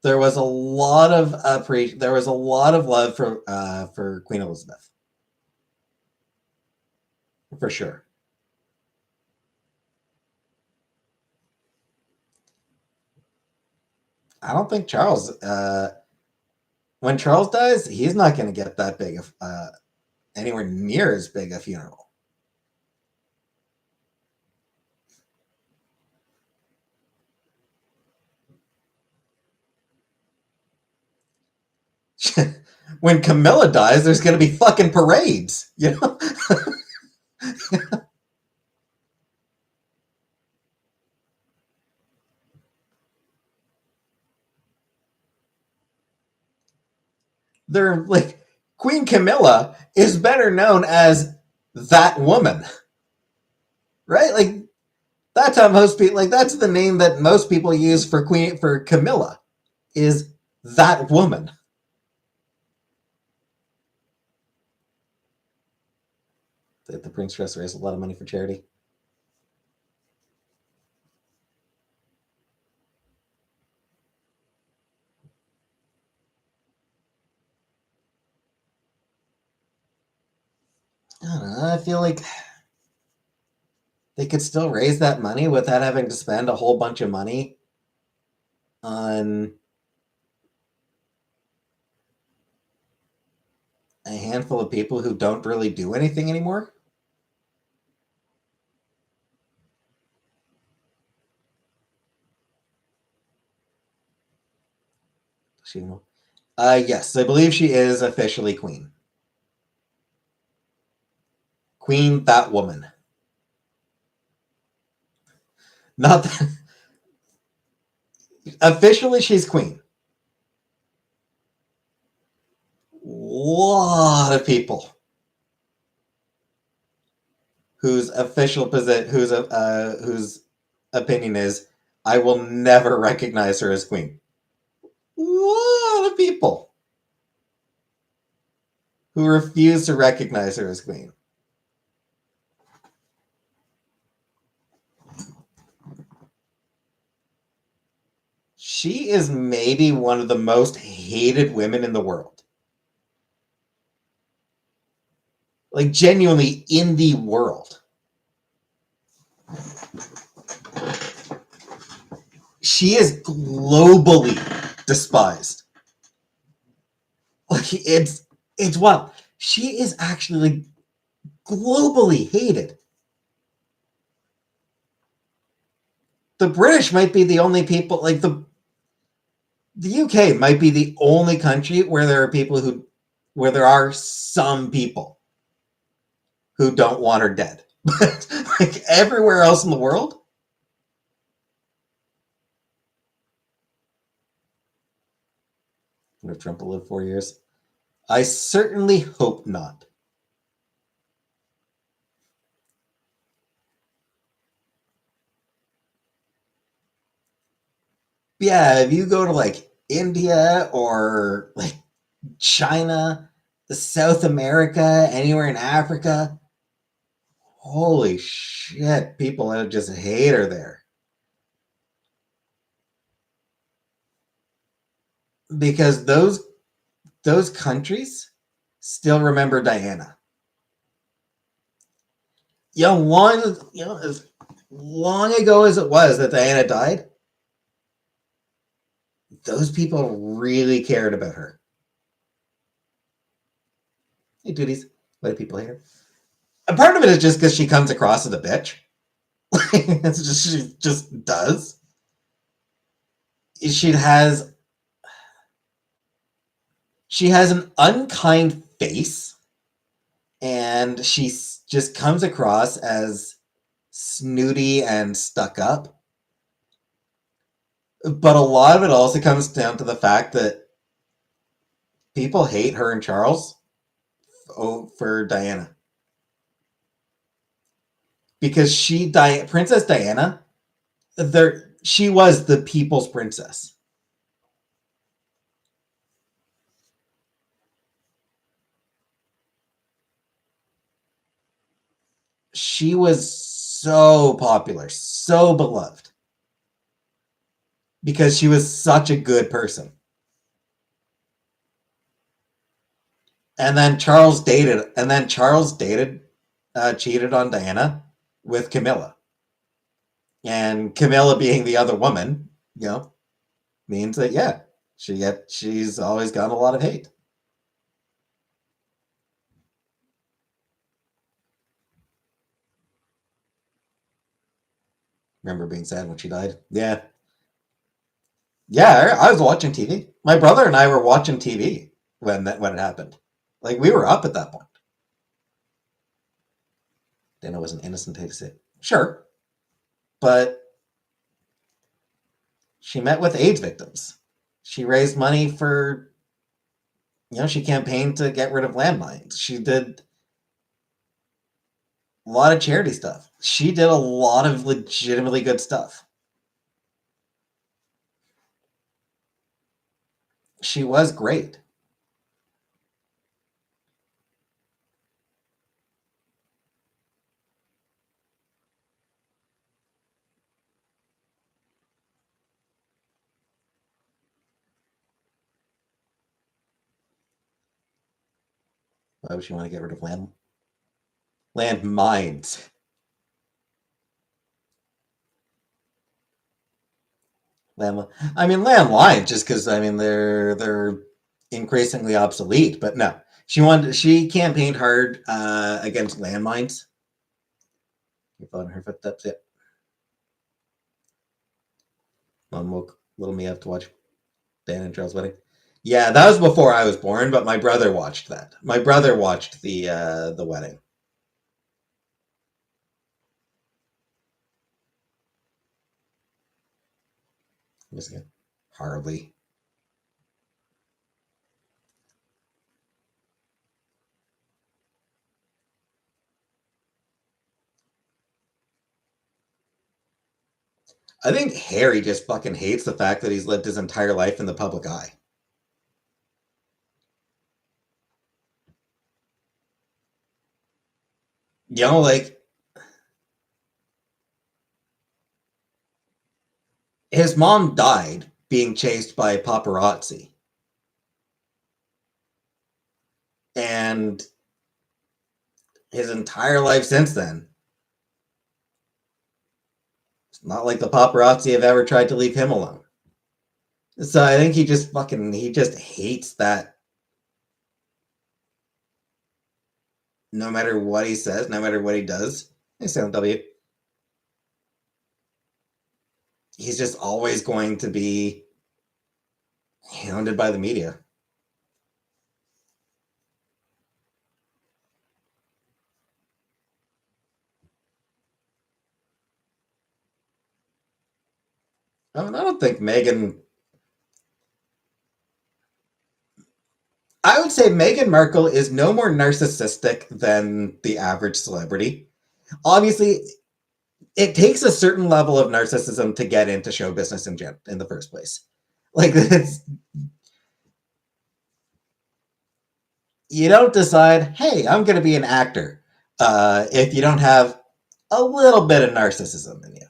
There was a lot of there was a lot of love for Queen Elizabeth, for sure. I don't think Charles. When Charles dies, he's not going to get that big of anywhere near as big a funeral. When Camilla dies, there's going to be fucking parades, you know? They're like, Queen Camilla is better known as that woman, right? Like, that's how most people, like, that's the name that most people use for Camilla, is that woman. The Prince Dress raised a lot of money for charity. I don't know. I feel like they could still raise that money without having to spend a whole bunch of money on a handful of people who don't really do anything anymore. She, yes, I believe she is officially queen. Queen, that woman. Not that, officially, she's queen. Lot of people whose opinion is, I will never recognize her as queen. Lot of people who refuse to recognize her as queen. She is maybe one of the most hated women in the world. Like, genuinely in the world. She is globally despised. Like, it's wild. She is actually, like, globally hated. The British might be the only people, like, the UK might be the only country where there are people where there are some people who don't want her dead. But like everywhere else in the world, if Trump will live 4 years, I certainly hope not. Yeah, if you go to like India or like China, South America, anywhere in Africa, holy shit, people that just hate her there. Because those countries still remember Diana. As long ago as it was that Diana died, those people really cared about her. Hey, duties, what do people here? And part of it is just because she comes across as a bitch. It's just she just does. She has she has an unkind face, and she just comes across as snooty and stuck up. But a lot of it also comes down to the fact that people hate her and Charles for Diana because Princess Diana, she was the people's princess. She was so popular, so beloved because she was such a good person. And then Charles dated, cheated on Diana with Camilla, and Camilla being the other woman, you know, means that yeah, she's always gotten a lot of hate. Remember being sad when she died? Yeah, yeah. I was watching TV. My brother and I were watching TV when it happened. Like we were up at that point. Then it was an innocent thing to say. Sure, but she met with AIDS victims. She raised money for, she campaigned to get rid of landmines. She did a lot of charity stuff. She did a lot of legitimately good stuff. She was great. Why would she want to get rid of landmines? Land, I mean landlines, just because they're increasingly obsolete. But no, she campaigned hard against landmines. You're following her footsteps, yeah. Mom woke little me up to watch Dan and Charles' wedding. Yeah, that was before I was born, but my brother watched that. My brother watched the wedding. Just Harley. I think Harry just fucking hates the fact that he's lived his entire life in the public eye. Like his mom died being chased by paparazzi. And his entire life since then, it's not like the paparazzi have ever tried to leave him alone. So I think he just hates that no matter what he says, no matter what he does, SLW, he's just always going to be hounded by the media. I don't think Meghan. I would say Meghan Markle is no more narcissistic than the average celebrity. Obviously, it takes a certain level of narcissism to get into show business in the first place. Like you don't decide, hey, I'm going to be an actor, if you don't have a little bit of narcissism in you.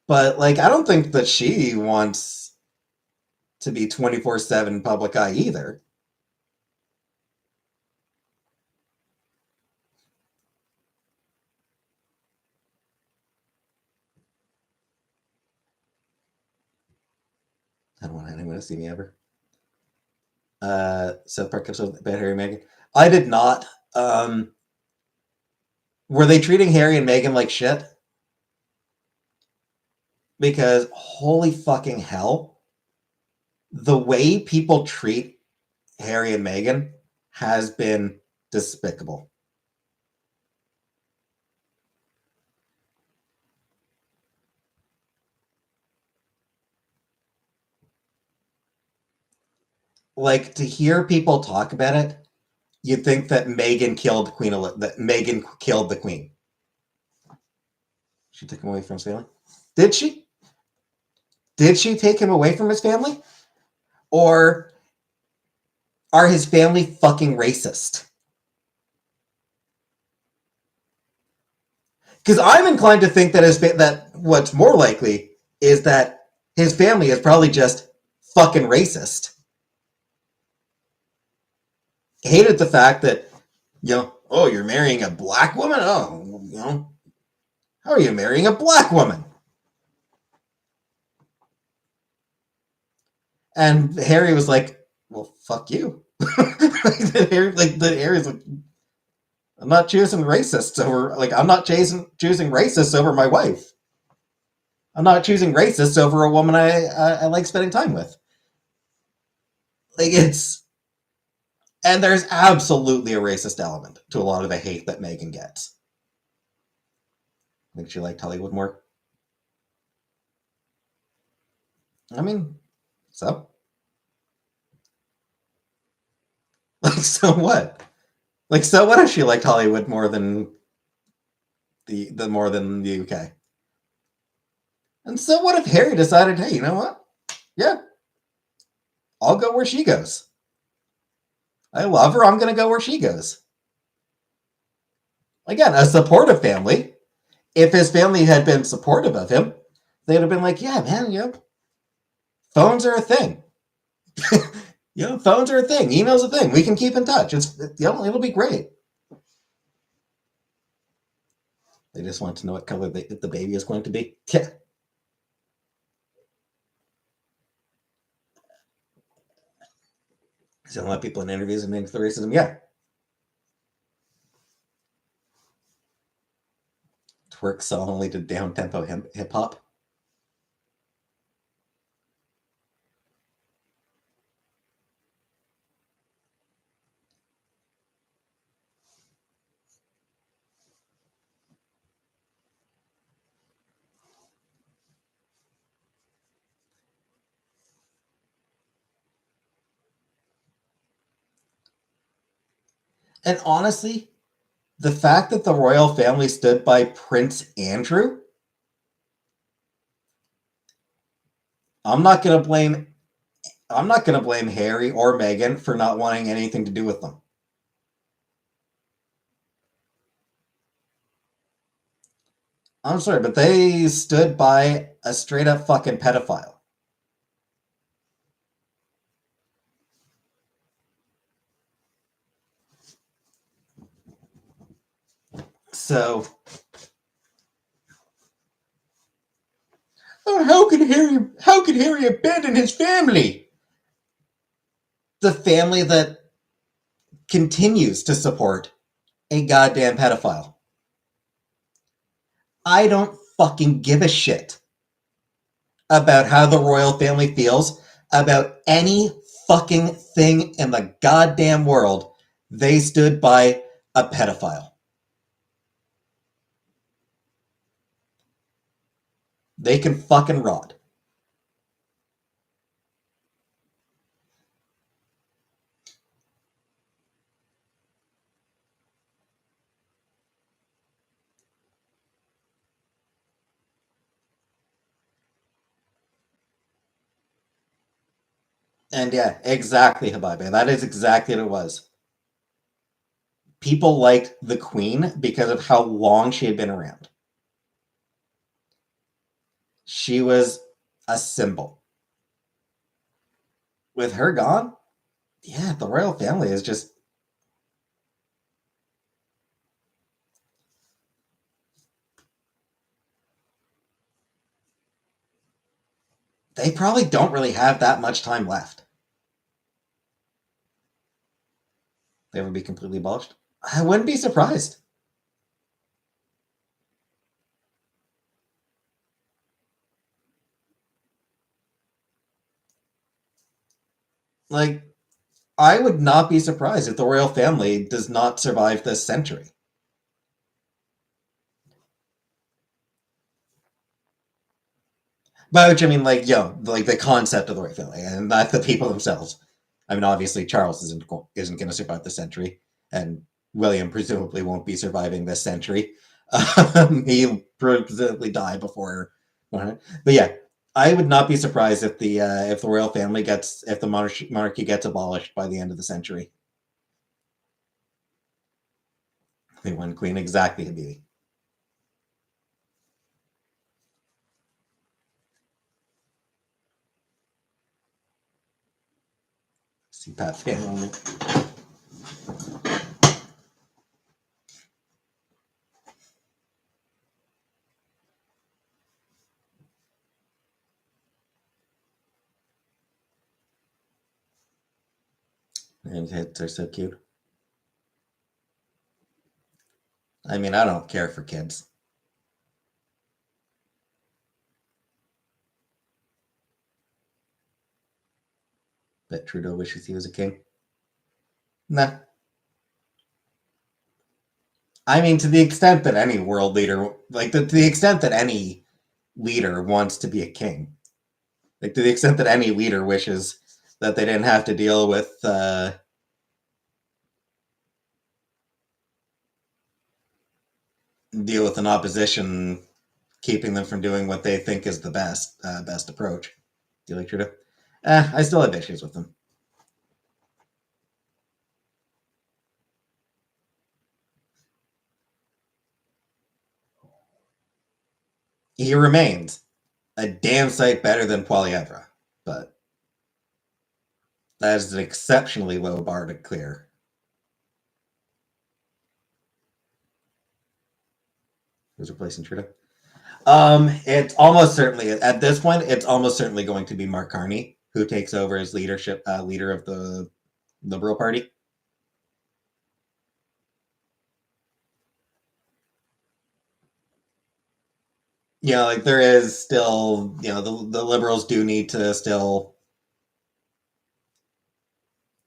But like, I don't think that she wants to be 24/7 public eye either. I don't want anyone to see me ever. South Park episode about Harry and Meghan. I did not. Were they treating Harry and Meghan like shit? Because holy fucking hell, the way people treat Harry and Meghan has been despicable. Like to hear people talk about it, you'd think that Meghan killed the Queen. She took him away from his family. Did she? Did she take him away from his family? Or are his family fucking racist? Because I'm inclined to think that that what's more likely is that his family is probably just fucking racist. Hated the fact that, oh, you're marrying a black woman? Oh, how are you marrying a black woman? And Harry was like, "Well, fuck you." Harry's like, "I'm not choosing racists over I'm not choosing racists over my wife. I'm not choosing racists over a woman I like spending time with." Like it's and there's absolutely a racist element to a lot of the hate that Meghan gets. I think she liked Hollywood more. I mean, so so what? So what if she liked Hollywood more than the UK? And so what if Harry decided, hey, you know what? Yeah, I'll go where she goes. I love her. I'm going to go where she goes. Again, a supportive family. If his family had been supportive of him, they'd have been like, yeah, man, phones are a thing. Phones are a thing. Email's a thing. We can keep in touch. It'll be great. They just want to know what color the baby is going to be. Yeah. So a lot of people in interviews admitting to the racism. Yeah. Twerk song only to down tempo hip hop. And honestly, the fact that the royal family stood by Prince Andrew, I'm not gonna blame I'm not gonna blame Harry or Meghan for not wanting anything to do with them. I'm sorry, but they stood by a straight up fucking pedophile. So how could Harry abandon his family? The family that continues to support a goddamn pedophile. I don't fucking give a shit about how the royal family feels about any fucking thing in the goddamn world. They stood by a pedophile. They can fucking rot. And yeah, exactly, Habibi. That is exactly what it was. People liked the Queen because of how long she had been around. She was a symbol. With her gone, yeah, the royal family is just. They probably don't really have that much time left. They would be completely abolished. I wouldn't be surprised. Like, I would not be surprised if the royal family does not survive this century. By which I mean, like the concept of the royal family, and not the people themselves. I mean, obviously, Charles isn't going to survive the century, and William presumably won't be surviving this century. He'll presumably die before. But yeah, I would not be surprised if the royal family if the monarchy gets abolished by the end of the century. The one queen, exactly, Habibi. CPAP family. And kids are so cute. I mean, I don't care for kids. Bet Trudeau wishes he was a king. Nah. I mean, to the extent that any world leader, like to the extent that any leader wants to be a king, like to the extent that any leader wishes that they didn't have to deal with an opposition keeping them from doing what they think is the best approach. Do you like Trudeau? I still have issues with him. He remains a damn sight better than Poilievre, but that is an exceptionally low bar to clear. Who's replacing Trudeau? It's almost certainly at this point. It's almost certainly going to be Mark Carney who takes over as leader of the Liberal Party. Yeah, like there is still, the Liberals do need to still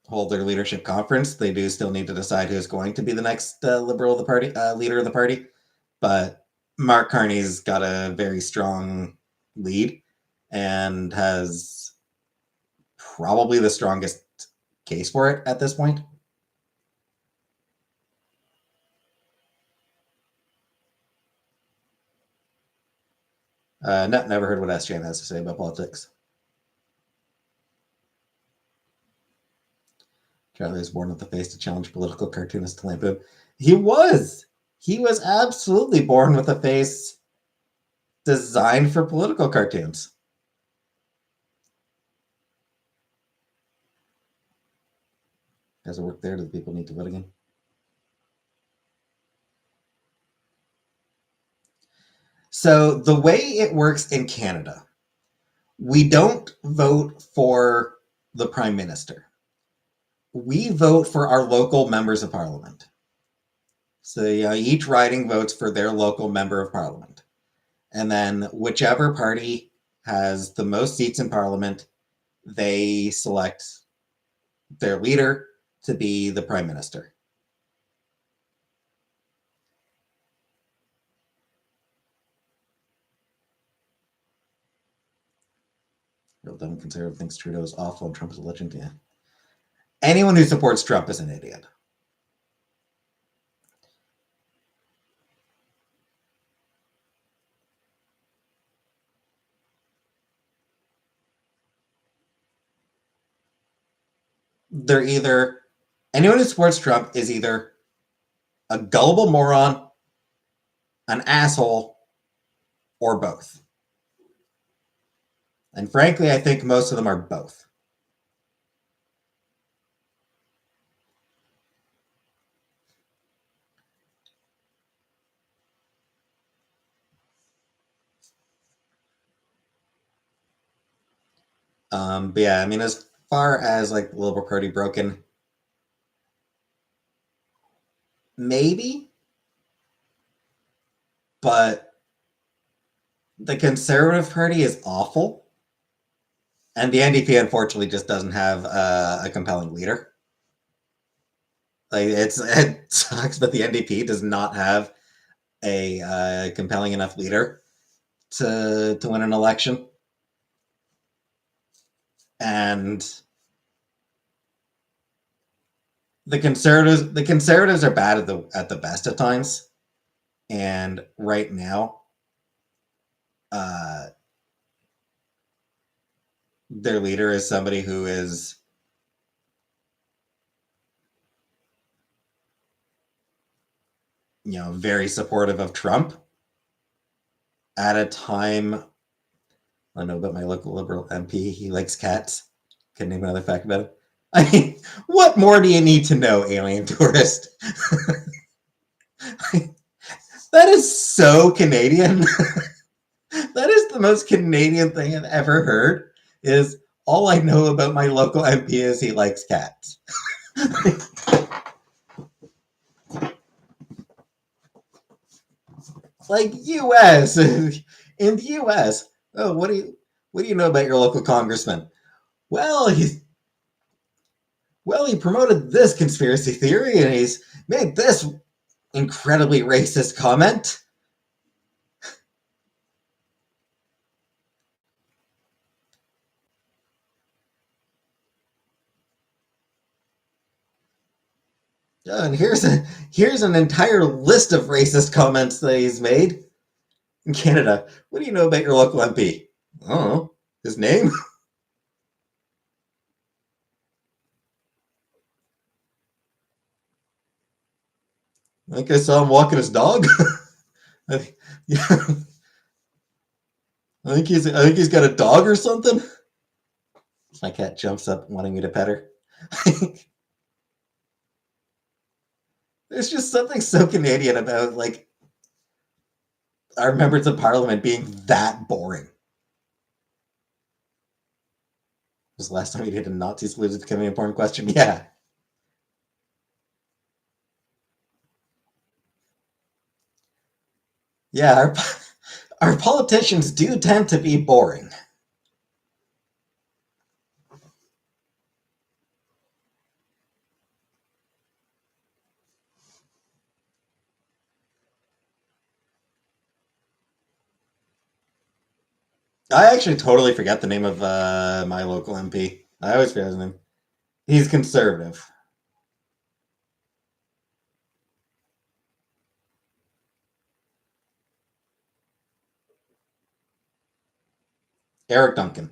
hold their leadership conference. They do still need to decide who's going to be the next Liberal of the party, leader of the party. But Mark Carney's got a very strong lead and has probably the strongest case for it at this point. Never heard what SJM has to say about politics. Charlie was born with the face to challenge political cartoonists to lampoon. He was. He was absolutely born with a face designed for political cartoons. Does it work there? Do the people need to vote again? So the way it works in Canada, we don't vote for the prime minister. We vote for our local members of parliament. So each riding votes for their local member of parliament. And then whichever party has the most seats in parliament, they select their leader to be the prime minister. Real dumb conservative thinks Trudeau is awful and Trump is a legend. Yeah. Anyone who supports Trump is an idiot. They're either anyone who supports Trump is either a gullible moron, an asshole, or both. And frankly, I think most of them are both. But yeah, I mean, as far as like the Liberal Party broken, maybe, but the Conservative Party is awful, and the NDP unfortunately just doesn't have a compelling leader. Like it sucks, but the NDP does not have a compelling enough leader to win an election, and the conservatives are bad at the best of times, and right now, uh, their leader is somebody who is very supportive of Trump at a time. I know about my local Liberal MP. He likes cats. Can name another fact about him. I mean, what more do you need to know, alien tourist? That is so Canadian. That is the most Canadian thing I've ever heard. Is all I know about my local MP is he likes cats. Like U.S. In the U.S. Oh, what do you know about your local congressman? Well, he promoted this conspiracy theory and he's made this incredibly racist comment. And here's an entire list of racist comments that he's made in Canada. What do you know about your local MP? I don't know. His name? I think I saw him walking his dog. Yeah, I think he's got a dog or something. My cat jumps up wanting me to pet her. There's just something so Canadian about like our members of parliament being that boring. Was the last time we did a Nazi salute is becoming an important question? Yeah. Yeah, our politicians do tend to be boring. I actually totally forget the name of my local MP. I always forget his name. He's conservative. Eric Duncan.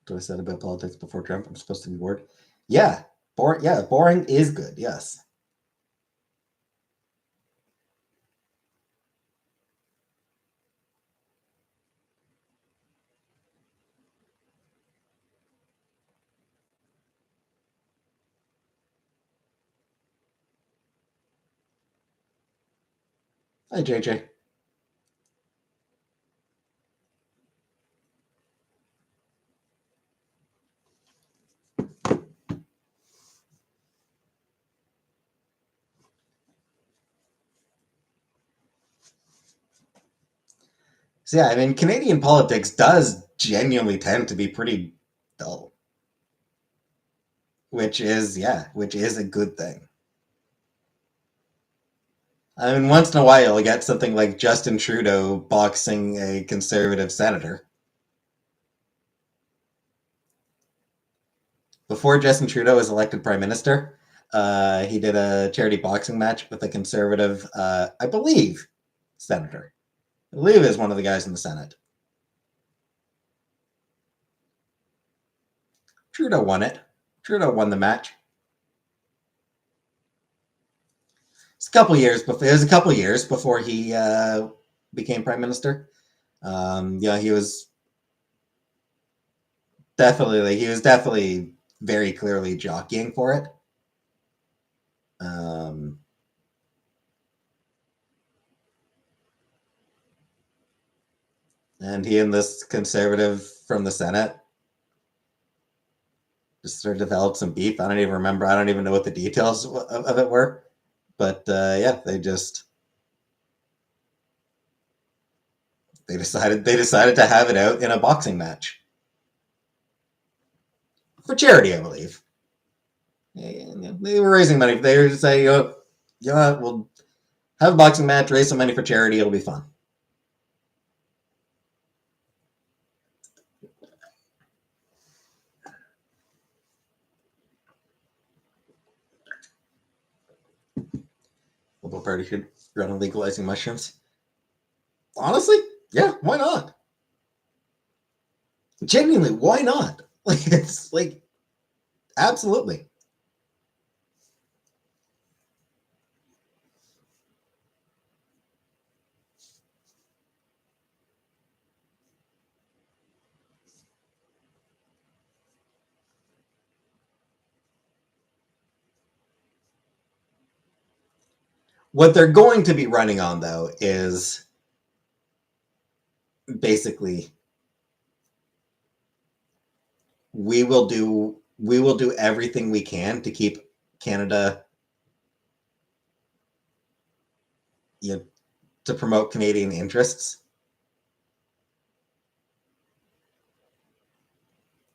What I said about politics before Trump. I'm supposed to be bored. Yeah, boring. Yeah, boring is good. Yes. Hi, JJ. So yeah, I mean, Canadian politics does genuinely tend to be pretty dull, which is a good thing. I mean, once in a while, you'll get something like Justin Trudeau boxing a conservative senator. Before Justin Trudeau was elected prime minister, he did a charity boxing match with a conservative, I believe, senator. I believe is one of the guys in the Senate. Trudeau won it. Trudeau won the match. It's a couple years before. It was a couple years before he became prime minister. Yeah, he was definitely very clearly jockeying for it. Um, and he and this conservative from the Senate just sort of developed some beef. I don't even remember. I don't even know what the details of it were. But yeah, they decided to have it out in a boxing match for charity, I believe. They were raising money. They were just saying, you know what, we'll have a boxing match, raise some money for charity. It'll be fun. Liberal Party should run on legalizing mushrooms. Honestly, yeah, why not? Genuinely, why not? Like it's like absolutely. What they're going to be running on, though, is basically we will do everything we can to keep Canada, you know, to promote Canadian interests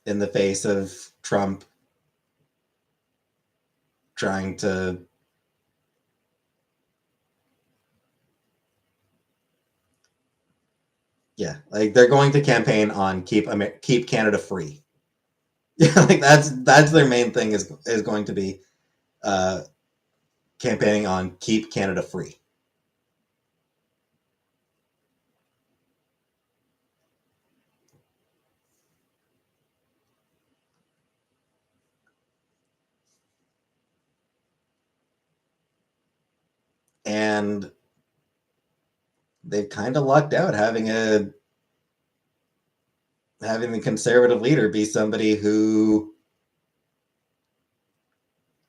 in the face of Trump trying to like they're going to campaign on keep Canada free. Yeah, like that's their main thing is going to be uh, campaigning on keep Canada free. And they've kind of lucked out having the conservative leader be somebody who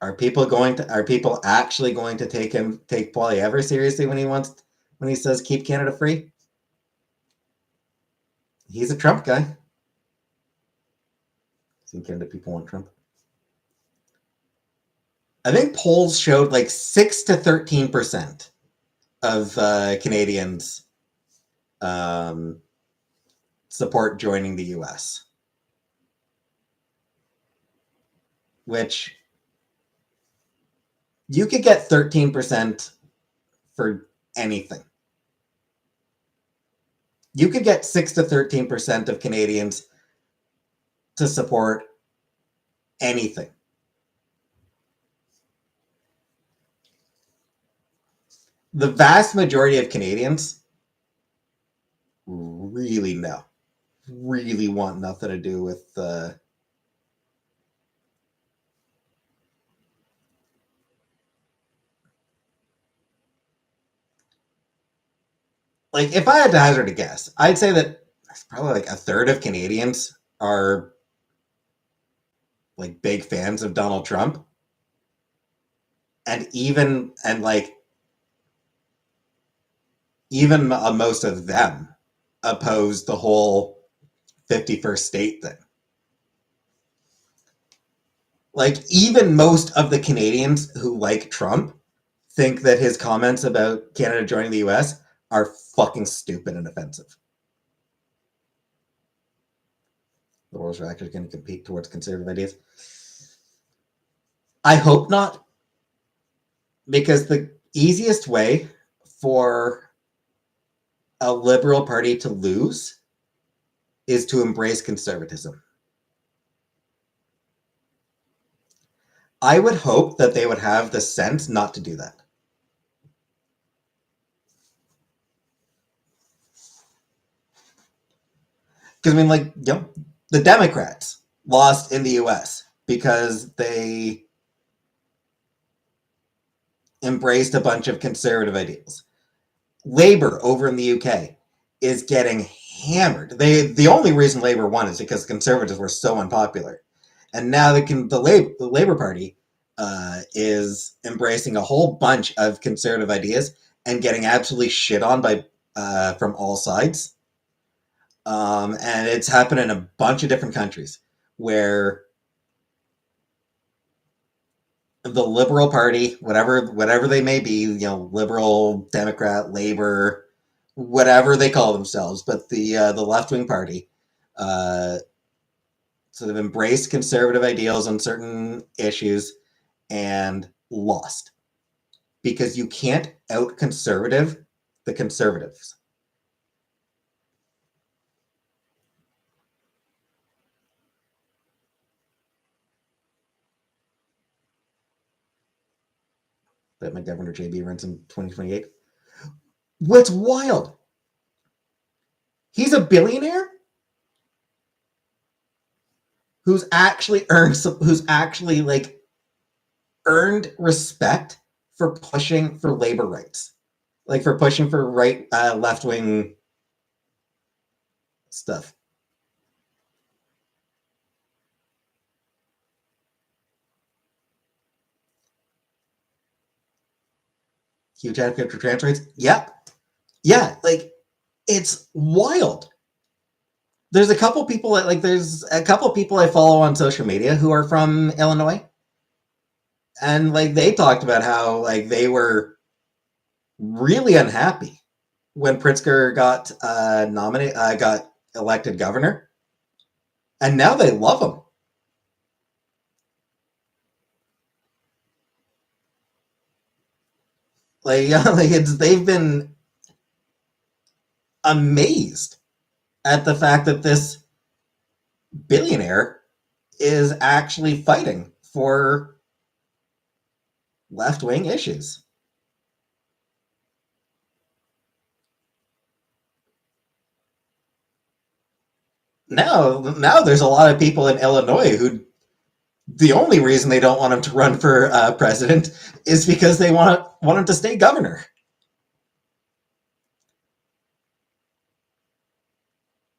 are people actually going to take Poilievre seriously when he says keep Canada free? He's a Trump guy. I think Canada people want Trump. I think polls showed like 6 to 13% of Canadians support joining the U.S., which you could get 13% for anything. You could get 6 to 13% of Canadians to support anything. The vast majority of Canadians really want nothing to do with like if I had to hazard a guess, I'd say that probably like a third of Canadians are like big fans of Donald Trump, and even most of them oppose the whole 51st state thing. Like even most of the Canadians who like Trump think that his comments about Canada joining the US are fucking stupid and offensive. The world's actually going to compete towards conservative ideas. I hope not, because the easiest way for a liberal party to lose is to embrace conservatism. I would hope that they would have the sense not to do that. Because I mean, like, the Democrats lost in the US because they embraced a bunch of conservative ideals. Labor over in the UK is getting hammered. The only reason Labor won is because conservatives were so unpopular, and now the Labor Party is embracing a whole bunch of conservative ideas and getting absolutely shit on by from all sides. And it's happened in a bunch of different countries where the Liberal Party, whatever they may be, Liberal, Democrat, Labor, whatever they call themselves, but the left wing party sort of embraced conservative ideals on certain issues and lost because you can't out conservative the conservatives. That my Governor JB runs in 2028. What's wild? He's a billionaire who's actually like earned respect for pushing for labor rights, like for pushing for left wing stuff. huge advocate for trans rights. Yeah, yeah, like it's wild. There's a couple people there's a couple people I follow on social media who are from Illinois, and like they talked about how like they were really unhappy when Pritzker got got elected governor, and now they love him. Like, yeah, like they've been amazed at the fact that this billionaire is actually fighting for left wing issues. Now there's a lot of people in Illinois who the only reason they don't want him to run for president is because they want him to stay governor.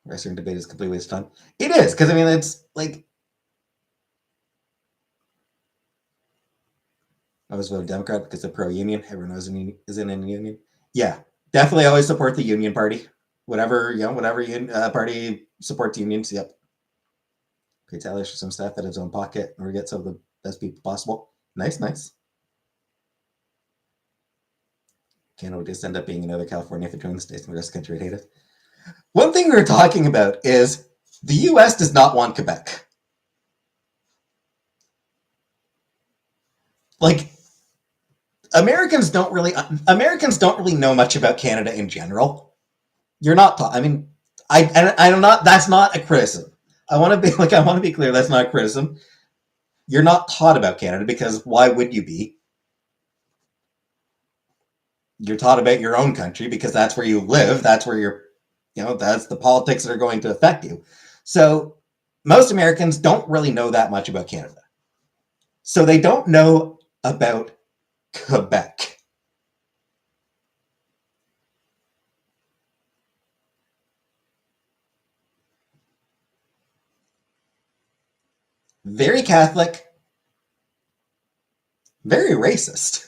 Western debate is completely waste of time. It is because I mean it's like I always vote Democrat because they're pro-union. Everyone knows is in a union. Yeah, definitely always support the union party. Whatever party supports unions. Yep. Pay Taylor for some staff out of his own pocket or get some of the best people possible. Nice, nice. Canada would just end up being another California for joining the states and the rest of the country would hate it. One thing we were talking about is the U.S. does not want Quebec. Like Americans don't really know much about Canada in general. You're not taught. I mean, I'm not. That's not a criticism. I want to be clear. That's not a criticism. You're not taught about Canada because why would you be? You're taught about your own country because that's where you live. That's where that's the politics that are going to affect you. So most Americans don't really know that much about Canada. So they don't know about Quebec. Very Catholic, very racist.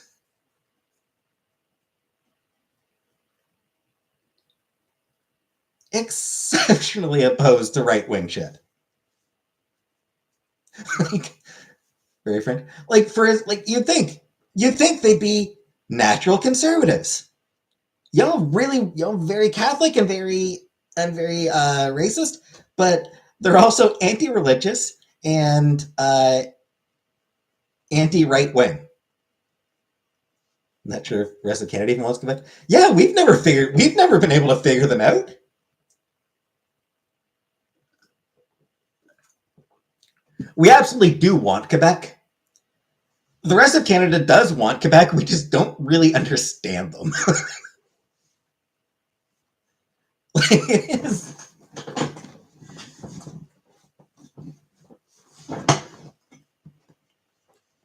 Exceptionally opposed to right wing shit. Like, very friend. Like you'd think they'd be natural conservatives. Really, very Catholic and very racist, but they're also anti-religious and anti-right wing. Not sure if the rest of Canada even wants Quebec. Yeah, we've never been able to figure them out. We absolutely do want Quebec. The rest of Canada does want Quebec. We just don't really understand them. It is.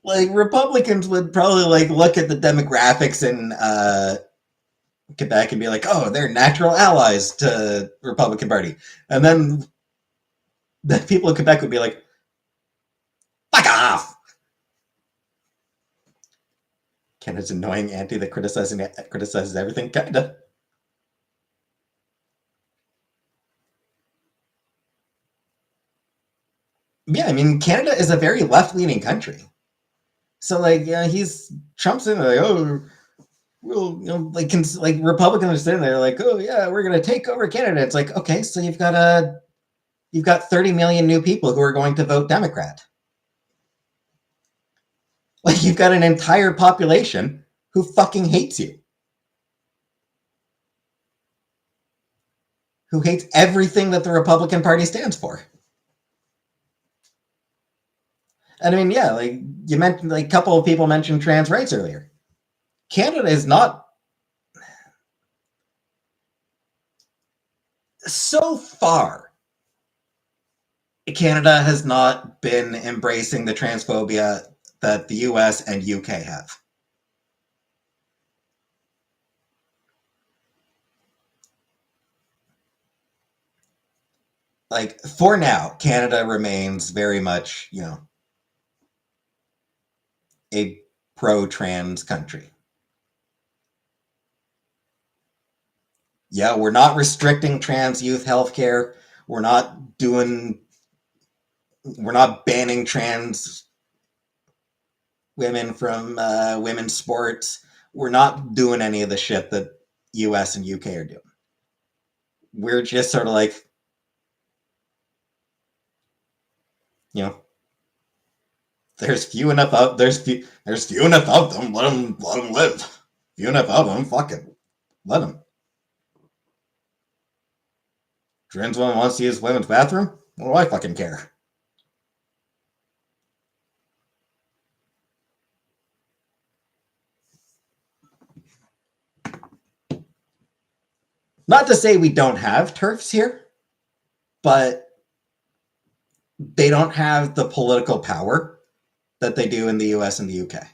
Like Republicans would probably like look at the demographics in Quebec and be like, "Oh, they're natural allies to Republican Party," and then the people in Quebec would be like, "Fuck off!" Canada's annoying auntie that criticizes everything, kinda. Yeah, I mean, Canada is a very left-leaning country. So, like, yeah, Trump's in there, like, oh, well, like Republicans are sitting there, like, oh yeah, we're gonna take over Canada. It's like, okay, so you've got 30 million new people who are going to vote Democrat. Like, you've got an entire population who fucking hates you, who hates everything that the Republican Party stands for. And I mean, yeah, like you mentioned, like a couple of people mentioned trans rights earlier. Canada is not so far. Canada has not been embracing the transphobia that the US and UK have. Like, for now, Canada remains very much, a pro trans country. Yeah, we're not restricting trans youth healthcare. We're not doing. We're not banning trans women from women's sports. We're not doing any of the shit that U.S. and UK are doing. We're just sort of like, you know, there's few enough of them. Let them live. Few enough of them. Fuck it. Let them. Trans woman wants to use women's bathroom. What do I fucking care? Not to say we don't have turfs here, but they don't have the political power that they do in the US and the UK.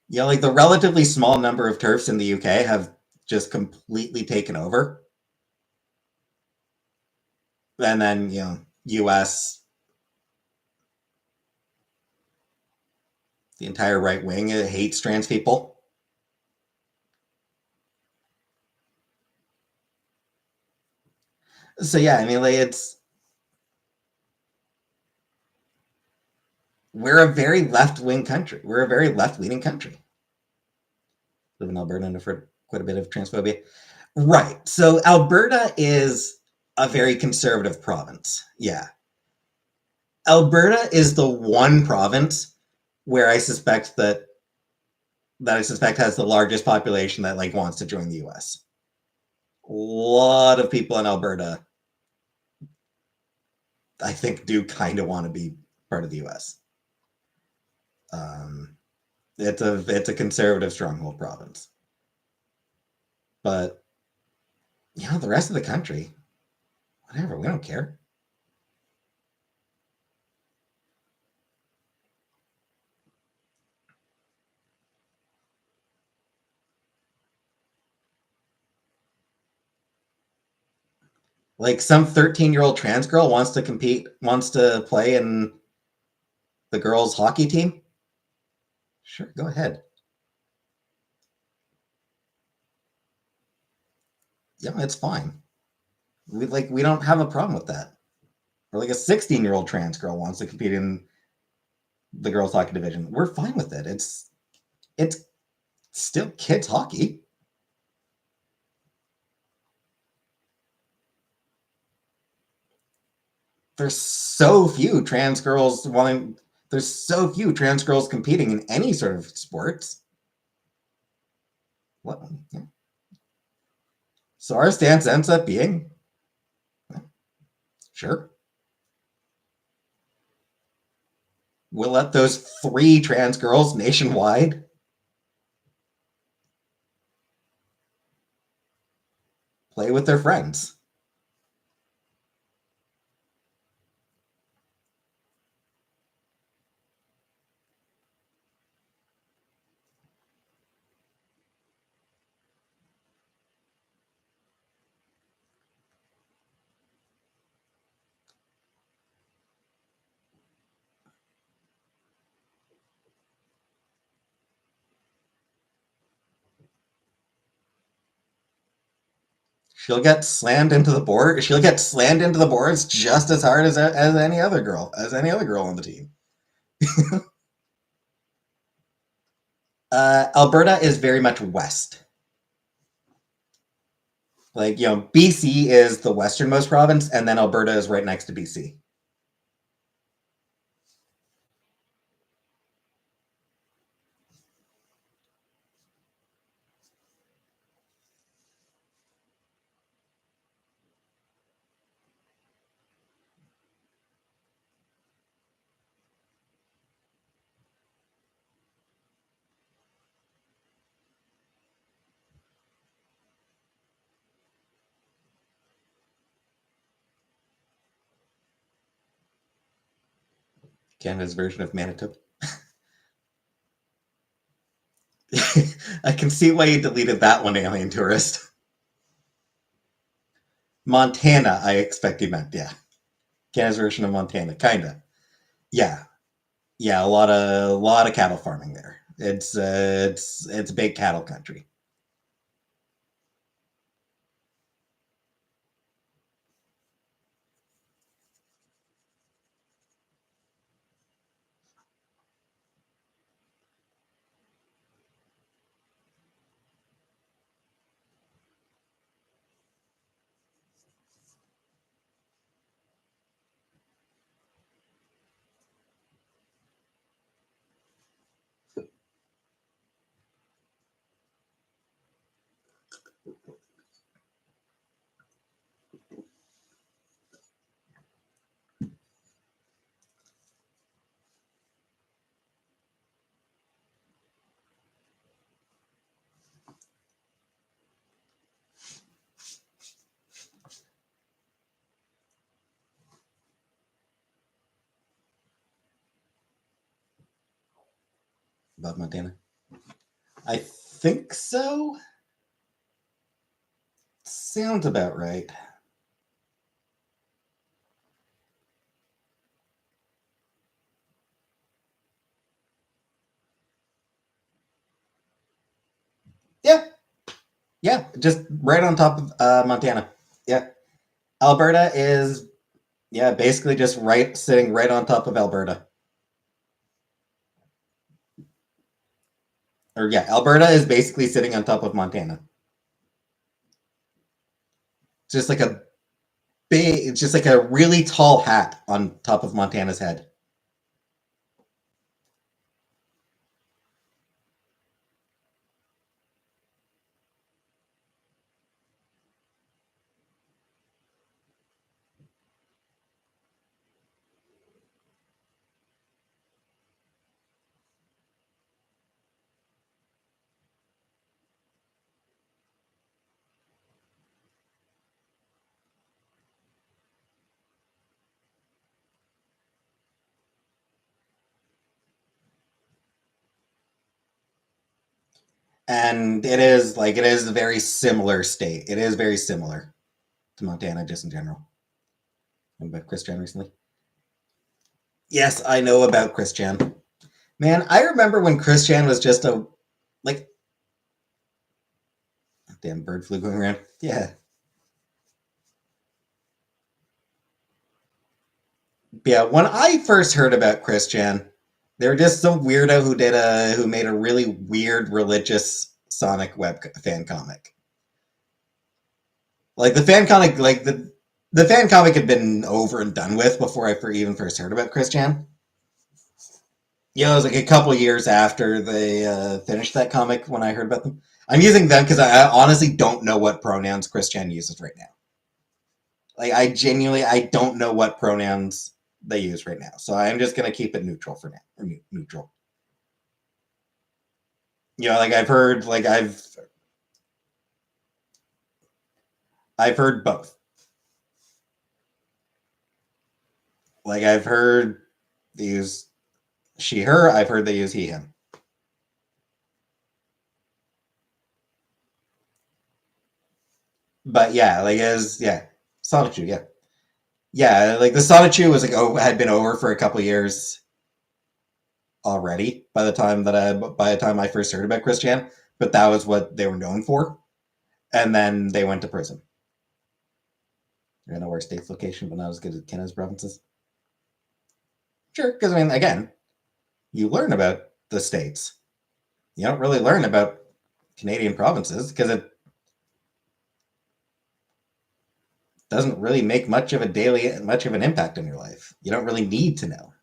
Yeah, like the relatively small number of turfs in the UK have just completely taken over. And then, US, the entire right wing hates trans people. So yeah, I mean, like we're a very left wing country. We're a very left leaning country. Live in Alberta and for quite a bit of transphobia. Right. So Alberta is a very conservative province. Yeah. Alberta is the one province where I suspect has the largest population that like wants to join the US. A lot of people in Alberta, I think, do kind of want to be part of the US. Um, it's a conservative stronghold province, but the rest of the country, whatever, we don't care. Like some 13-year-old trans girl wants to play in the girls' hockey team. Sure, go ahead. Yeah, it's fine. We don't have a problem with that. Or like a 16-year-old trans girl wants to compete in the girls' hockey division. We're fine with it. It's still kids hockey. There's so few trans girls wanting. There's so few trans girls competing in any sort of sports. What? Yeah. So our stance ends up being, sure, we'll let those 3 trans girls nationwide play with their friends. She'll get slammed into the board. She'll get slammed into the boards just as hard as any other girl on the team. Alberta is very much west. Like, BC is the westernmost province, and then Alberta is right next to BC. Canada's version of Manitoba. I can see why you deleted that one, Alien Tourist. Montana, I expect you meant, yeah. Canada's version of Montana, kinda. Yeah. Yeah, a lot of cattle farming there. It's a big cattle country. About Montana. I think so. Sounds about right. Yeah, yeah, just right on top of Montana. Yeah, Alberta is basically just sitting right on top of Alberta. Or yeah, Alberta is basically sitting on top of Montana. It's just like a it's just like a really tall hat on top of Montana's head. And it is a very similar state. It is very similar to Montana just in general. What about Chris Chan recently? Yes, I know about Chris Chan. Man, I remember when Chris Chan was just a like damn bird flu going around. Yeah. Yeah, when I first heard about Chris Chan, they were just some weirdo who made a really weird religious Sonic web fan comic. Like the fan comic had been over and done with before I even first heard about Chris Chan. Yeah, it was like a couple years after they finished that comic when I heard about them. I'm using them because I honestly don't know what pronouns Chris Chan uses right now. Like I don't know what pronouns they use right now, so I'm just gonna keep it neutral for now. Or neutral. You know, like I've heard both. Like I've heard they use she her. I've heard they use he him. But yeah, like as yeah, Sonic Shoe, yeah. Yeah, like the Sonic Shoe was like had been over for a couple years already by the time I first heard about Chris Chan, but that was what they were known for. And then they went to prison. I know where state's location, but not as good as Canada's provinces. Sure, because I mean, again, you learn about the states. You don't really learn about Canadian provinces because it doesn't really make much of an impact on your life. You don't really need to know.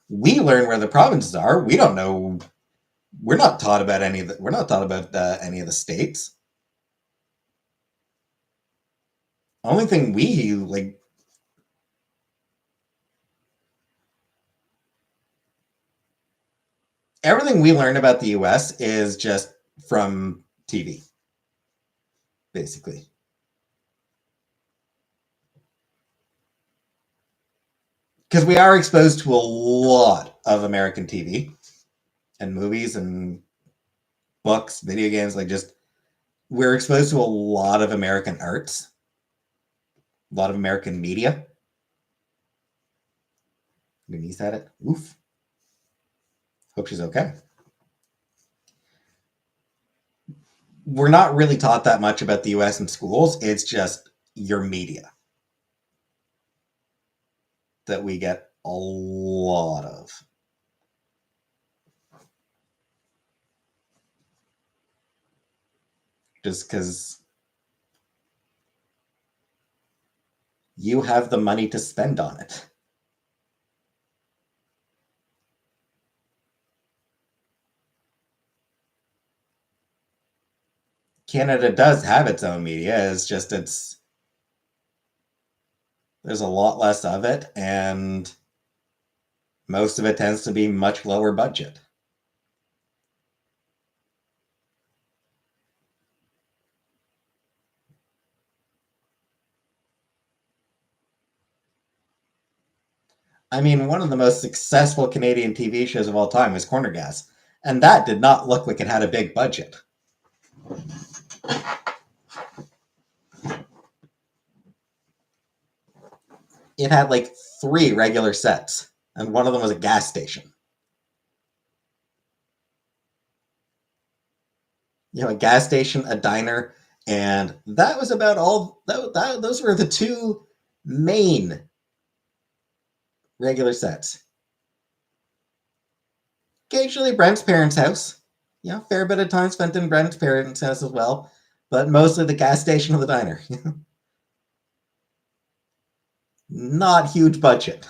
We learn where the provinces are. We don't know. We're not taught about any of the. We're not taught about any of the states. Only thing we like. Everything we learn about the U.S. is just from TV, basically. Because we are exposed to a lot of American TV and movies and books, video games. Like just we're exposed to a lot of American arts, a lot of American media. Denise had it. Oof. Hope she's okay. We're not really taught that much about the US in schools. It's just your media that we get a lot of. Just because you have the money to spend on it. Canada does have its own media. It's just there's a lot less of it, and most of it tends to be much lower budget. I mean, one of the most successful Canadian TV shows of all time was Corner Gas, and that did not look like it had a big budget. It had like 3 regular sets, and one of them was a gas station. A gas station, a diner, and that was about all. Those were the 2 main regular sets. Occasionally, Brent's parents' house. Fair bit of time spent in Brent's parents' house as well, but mostly the gas station or the diner. Not huge budget.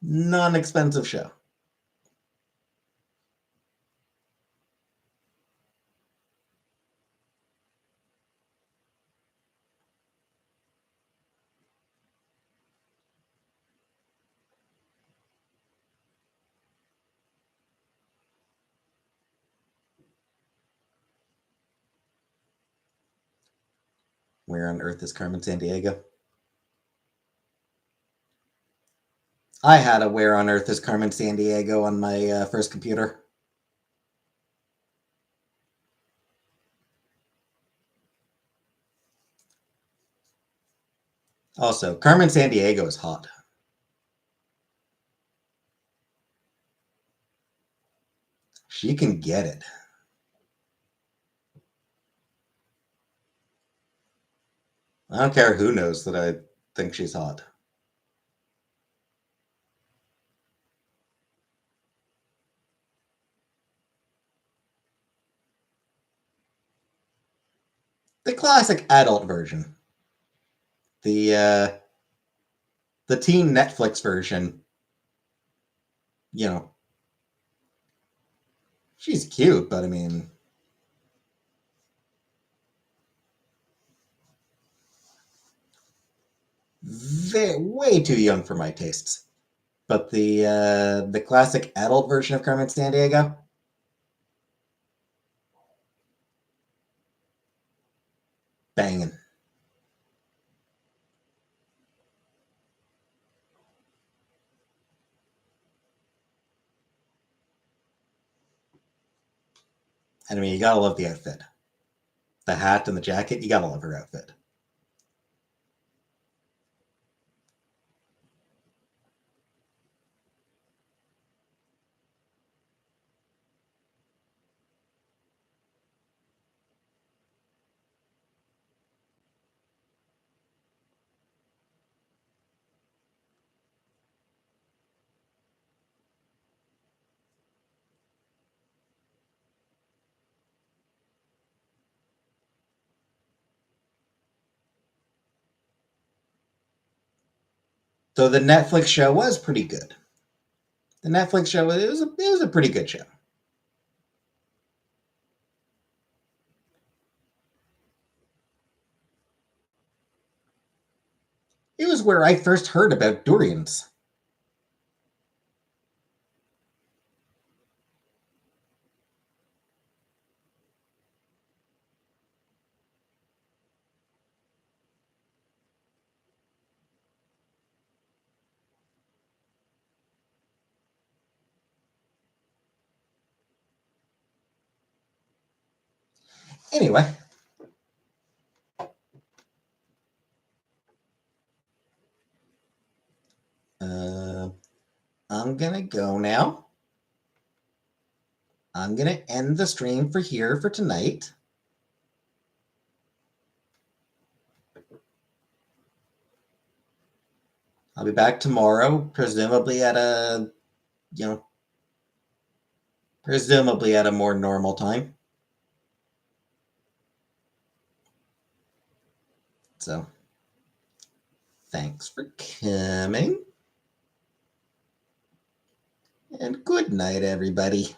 Non-expensive show. Where on earth is Carmen Sandiego? I had a Where on Earth is Carmen Sandiego on my first computer. Also, Carmen Sandiego is hot. She can get it. I don't care who knows that I think she's hot. The classic adult version. The teen Netflix version, you know, she's cute, but I mean, way too young for my tastes. But the classic adult version of Carmen Sandiego, banging. And I mean, you gotta love the outfit, the hat and the jacket. You gotta love her outfit. So the Netflix show was pretty good. The Netflix show it was a pretty good show. It was where I first heard about durians. Anyway, uh, I'm gonna go now. I'm gonna end the stream for tonight. I'll be back tomorrow, presumably at a more normal time. So, thanks for coming. And good night, everybody.